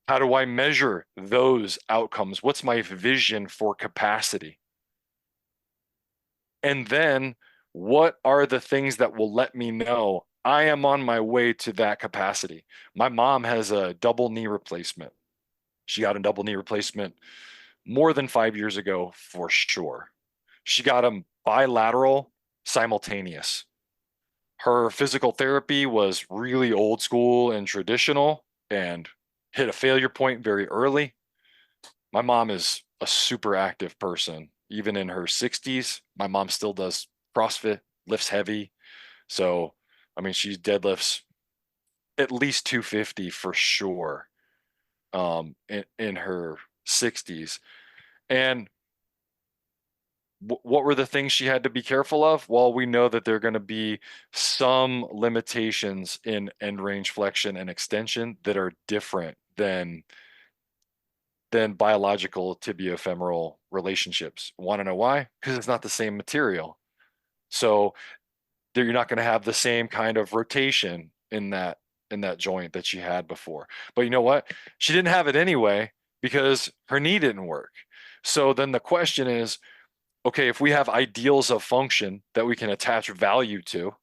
How do I measure those outcomes? What's my vision for capacity? And then what are the things that will let me know I am on my way to that capacity? My mom has a double knee replacement. She got a double knee replacement more than 5 years ago for sure. She got them bilateral, simultaneous. Her physical therapy was really old school and traditional and hit a failure point very early. My mom is a super active person, even in her 60s. My mom still does CrossFit, lifts heavy. So, I mean, she deadlifts at least 250 for sure in her 60s. And what were the things she had to be careful of? Well, we know that there are going to be some limitations in end range flexion and extension that are different than biological tibiofemoral relationships. Want to know why? Because it's not the same material. So you're not going to have the same kind of rotation in that joint that she had before. But you know what? She didn't have it anyway because her knee didn't work. So then the question is, okay, if we have ideals of function that we can attach value to,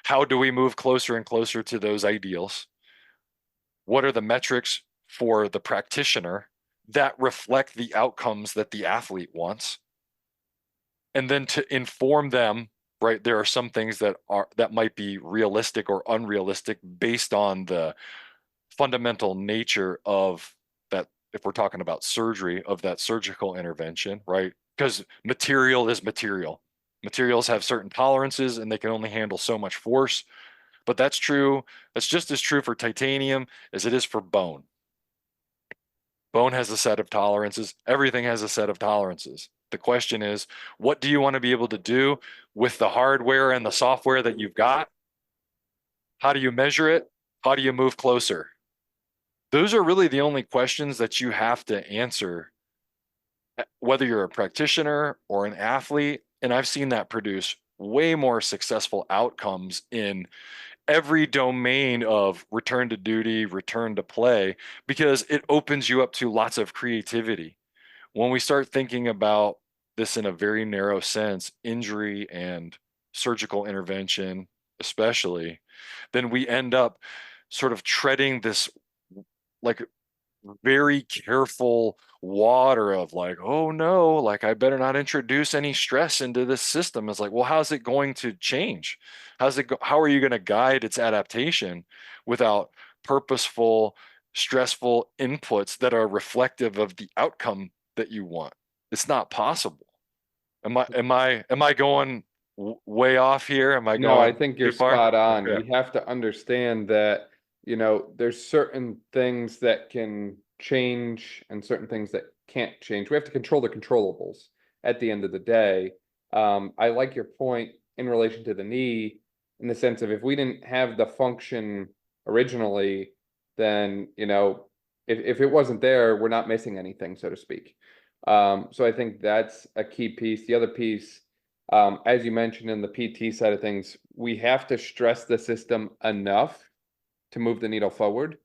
how do we move closer and closer to those ideals? What are the metrics for the practitioner that reflect the outcomes that the athlete wants? And then to inform them right? There are some things that might be realistic or unrealistic based on the fundamental nature of that, if we're talking about surgery, of that surgical intervention, right? Because material is material. Materials have certain tolerances and they can only handle so much force. But that's true. That's just as true for titanium as it is for bone. Bone has a set of tolerances. Everything has a set of tolerances. The question is, what do you want to be able to do with the hardware and the software that you've got? How do you measure it? How do you move closer? Those are really the only questions that you have to answer, whether you're a practitioner or an athlete. And I've seen that produce way more successful outcomes in every domain of return to duty, return to play, because it opens you up to lots of creativity. When we start thinking about this in a very narrow sense, injury and surgical intervention, especially, then we end up sort of treading this like very careful water of like, oh no, like I better not introduce any stress into this system. It's like, well, how's it going to change? How are you going to guide its adaptation without purposeful, stressful inputs that are reflective of the outcome that you want? It's not possible. Am I going way off here? Am I No, I going think you're too far? spot on. Okay. We have to understand that, there's certain things that can change and certain things that can't change. We have to control the controllables at the end of the day. I like your point in relation to the knee, in the sense of if we didn't have the function originally, then, if it wasn't there, we're not missing anything, so to speak. So I think that's a key piece. The other piece, as you mentioned in the PT side of things, we have to stress the system enough to move the needle forward,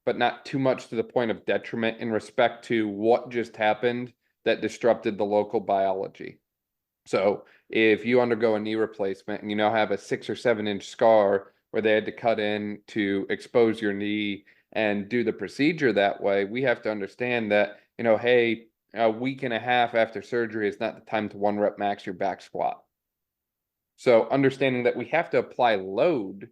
but not too much to the point of detriment in respect to what just happened that disrupted the local biology. So if you undergo a knee replacement and you now have a 6 or 7 inch scar where they had to cut in to expose your knee and do the procedure that way, we have to understand that, hey, a week and a half after surgery is not the time to 1 rep max your back squat. So understanding that we have to apply load,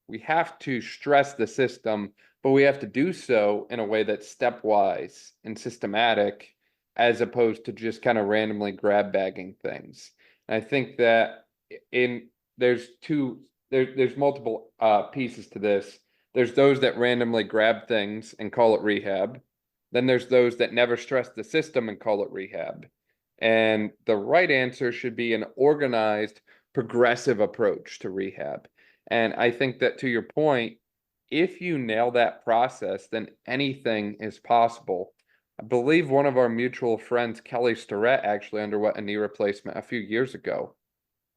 we have to stress the system, but we have to do so in a way that's stepwise and systematic, as opposed to just kind of randomly grab bagging things. And I think that in there's multiple pieces to this. There's those that randomly grab things and call it rehab. Then there's those that never stress the system and call it rehab. And the right answer should be an organized, progressive approach to rehab. And I think that, to your point, if you nail that process, then anything is possible. I believe one of our mutual friends, Kelly Starrett, actually underwent a knee replacement a few years ago.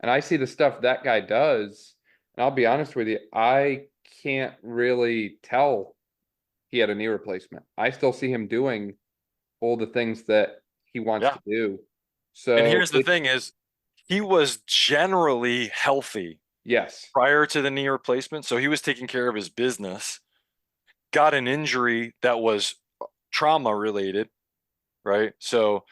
And I see the stuff that guy does, and I'll be honest with you, I can't really tell he had a knee replacement. I still see him doing all the things that he wants Yeah. to do. And So here's the thing is, he was generally healthy yes, prior to the knee replacement. So he was taking care of his business, got an injury that was trauma related, right? So,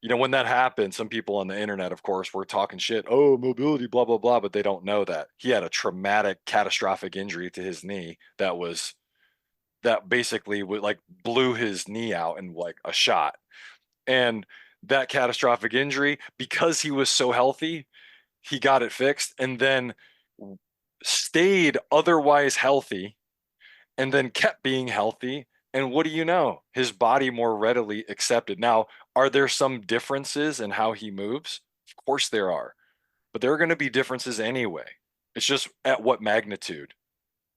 when that happened, some people on the internet, of course, were talking shit, oh, mobility, blah, blah, blah, but they don't know that he had a traumatic, catastrophic injury to his knee that basically would like blew his knee out in like a shot. And that catastrophic injury, because he was so healthy, he got it fixed and then stayed otherwise healthy and then kept being healthy. And what do you know? His body more readily accepted. Now, are there some differences in how he moves? Of course there are, but there are going to be differences anyway. It's just at what magnitude,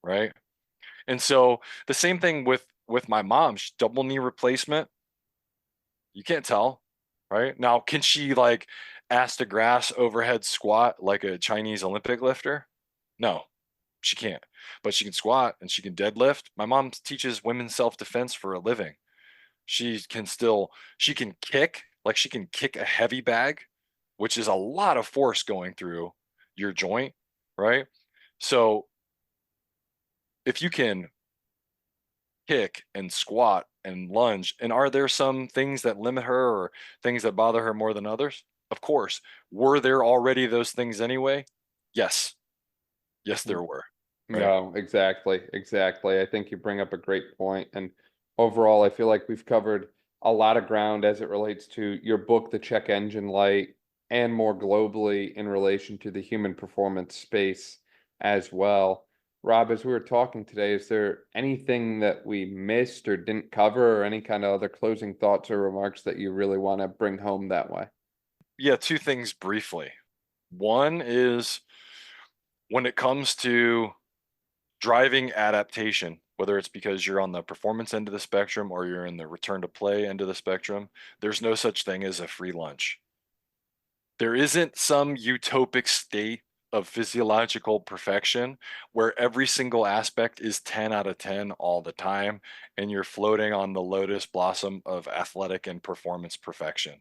right? And so the same thing with my mom, double knee replacement. You can't tell, right? Now, can she like ass to grass overhead squat like a Chinese Olympic lifter? No, she can't. But she can squat and she can deadlift. My mom teaches women's self-defense for a living. She can kick, like she can kick a heavy bag, which is a lot of force going through your joint, right? So if you can kick and squat and lunge, and are there some things that limit her or things that bother her more than others? Of course. Were there already those things anyway? Yes. Yes, there were. Right. No, exactly, exactly. I think you bring up a great point. And overall, I feel like we've covered a lot of ground as it relates to your book, The Check Engine Light, and more globally in relation to the human performance space as well. Rob, as we were talking today, is there anything that we missed or didn't cover, or any kind of other closing thoughts or remarks that you really want to bring home that way? Yeah, two things briefly. One is when it comes to driving adaptation, whether it's because you're on the performance end of the spectrum or you're in the return to play end of the spectrum, there's no such thing as a free lunch. There isn't some utopic state of physiological perfection where every single aspect is 10 out of 10 all the time and you're floating on the lotus blossom of athletic and performance perfection.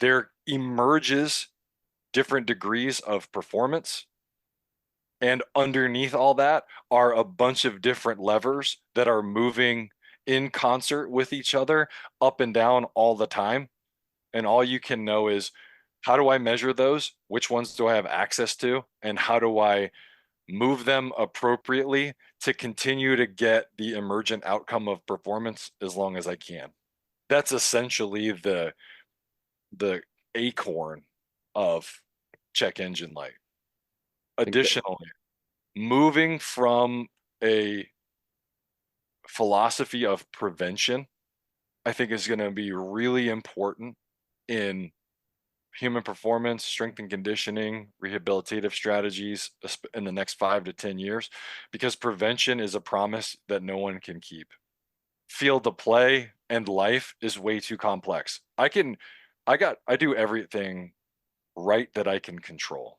There emerges different degrees of performance, and underneath all that are a bunch of different levers that are moving in concert with each other up and down all the time. And all you can know is, how do I measure those? Which ones do I have access to? And how do I move them appropriately to continue to get the emergent outcome of performance as long as I can? That's essentially the acorn of check engine light. Think that, Additionally, moving from a philosophy of prevention, I think is going to be really important in human performance, strength and conditioning, rehabilitative strategies in the next 5 to 10 years, because prevention is a promise that no one can keep. Field of play and life is way too complex. I do everything right that I can control.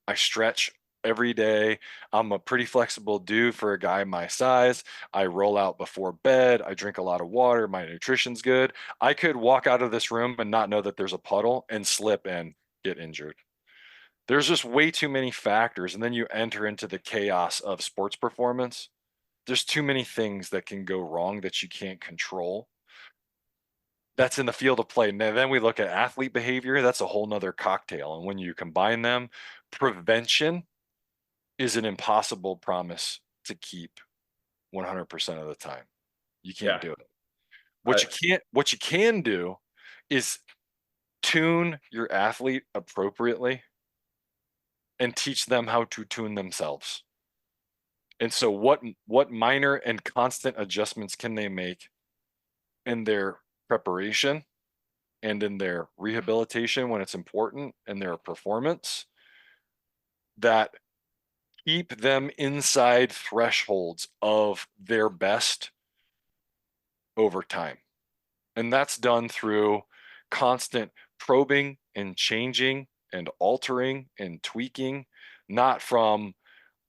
I stretch every day. I'm a pretty flexible dude for a guy my size. I roll out before bed. I drink a lot of water. My nutrition's good. I could walk out of this room and not know that there's a puddle and slip and get injured. There's just way too many factors. And then you enter into the chaos of sports performance. There's too many things that can go wrong that you can't control. That's in the field of play. And then we look at athlete behavior. That's a whole nother cocktail. And when you combine them, prevention is an impossible promise to keep 100% of the time. You can't yeah, do it. I, What you can do is tune your athlete appropriately and teach them how to tune themselves. And so what minor and constant adjustments can they make in their preparation and in their rehabilitation when it's important and their performance that keep them inside thresholds of their best over time. And that's done through constant probing and changing and altering and tweaking, not from,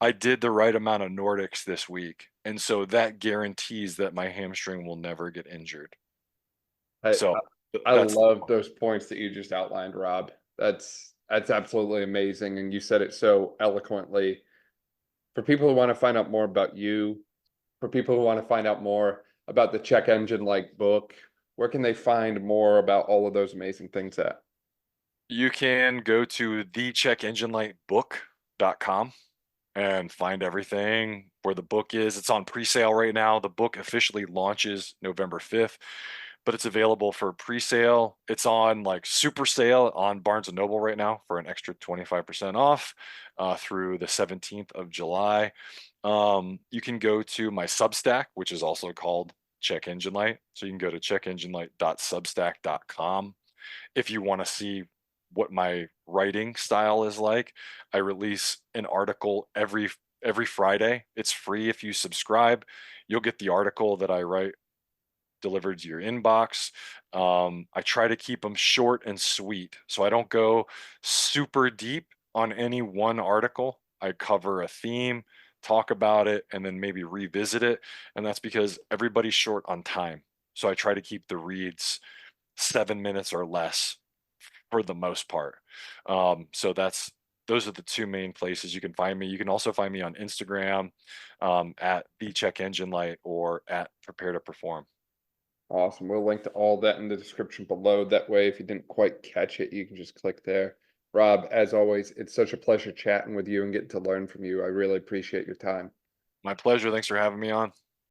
I did the right amount of Nordics this week. And so that guarantees that my hamstring will never get injured. I, So I that's, love those points that you just outlined, Rob. That's absolutely amazing, and you said it so eloquently. For people who want to find out more about you, for people who want to find out more about the Check Engine Like book, where can they find more about all of those amazing things at? you can go to thecheckenginelightbook.com and find everything where the book is. It's on pre-sale right now. The book officially launches November 5th, but it's available for pre-sale. It's on like super sale on Barnes and Noble right now for an extra 25% off through the 17th of July. You can go to my Substack, which is also called Check Engine Light. So you can go to checkenginelight.substack.com if you want to see what my writing style is like. I release an article every Friday. It's free if you subscribe. You'll get the article that I write delivered to your inbox. I try to keep them short and sweet, so I don't go super deep on any one article. I cover a theme, talk about it, and then maybe revisit it. And that's because everybody's short on time. So I try to keep the reads 7 minutes or less for the most part. So those are the two main places you can find me. You can also find me on Instagram at the Check Engine Light or at Prepare to Perform. Awesome. We'll link to all that in the description below. That way, if you didn't quite catch it, you can just click there. Rob, as always, it's such a pleasure chatting with you and getting to learn from you. I really appreciate your time. My pleasure. Thanks for having me on.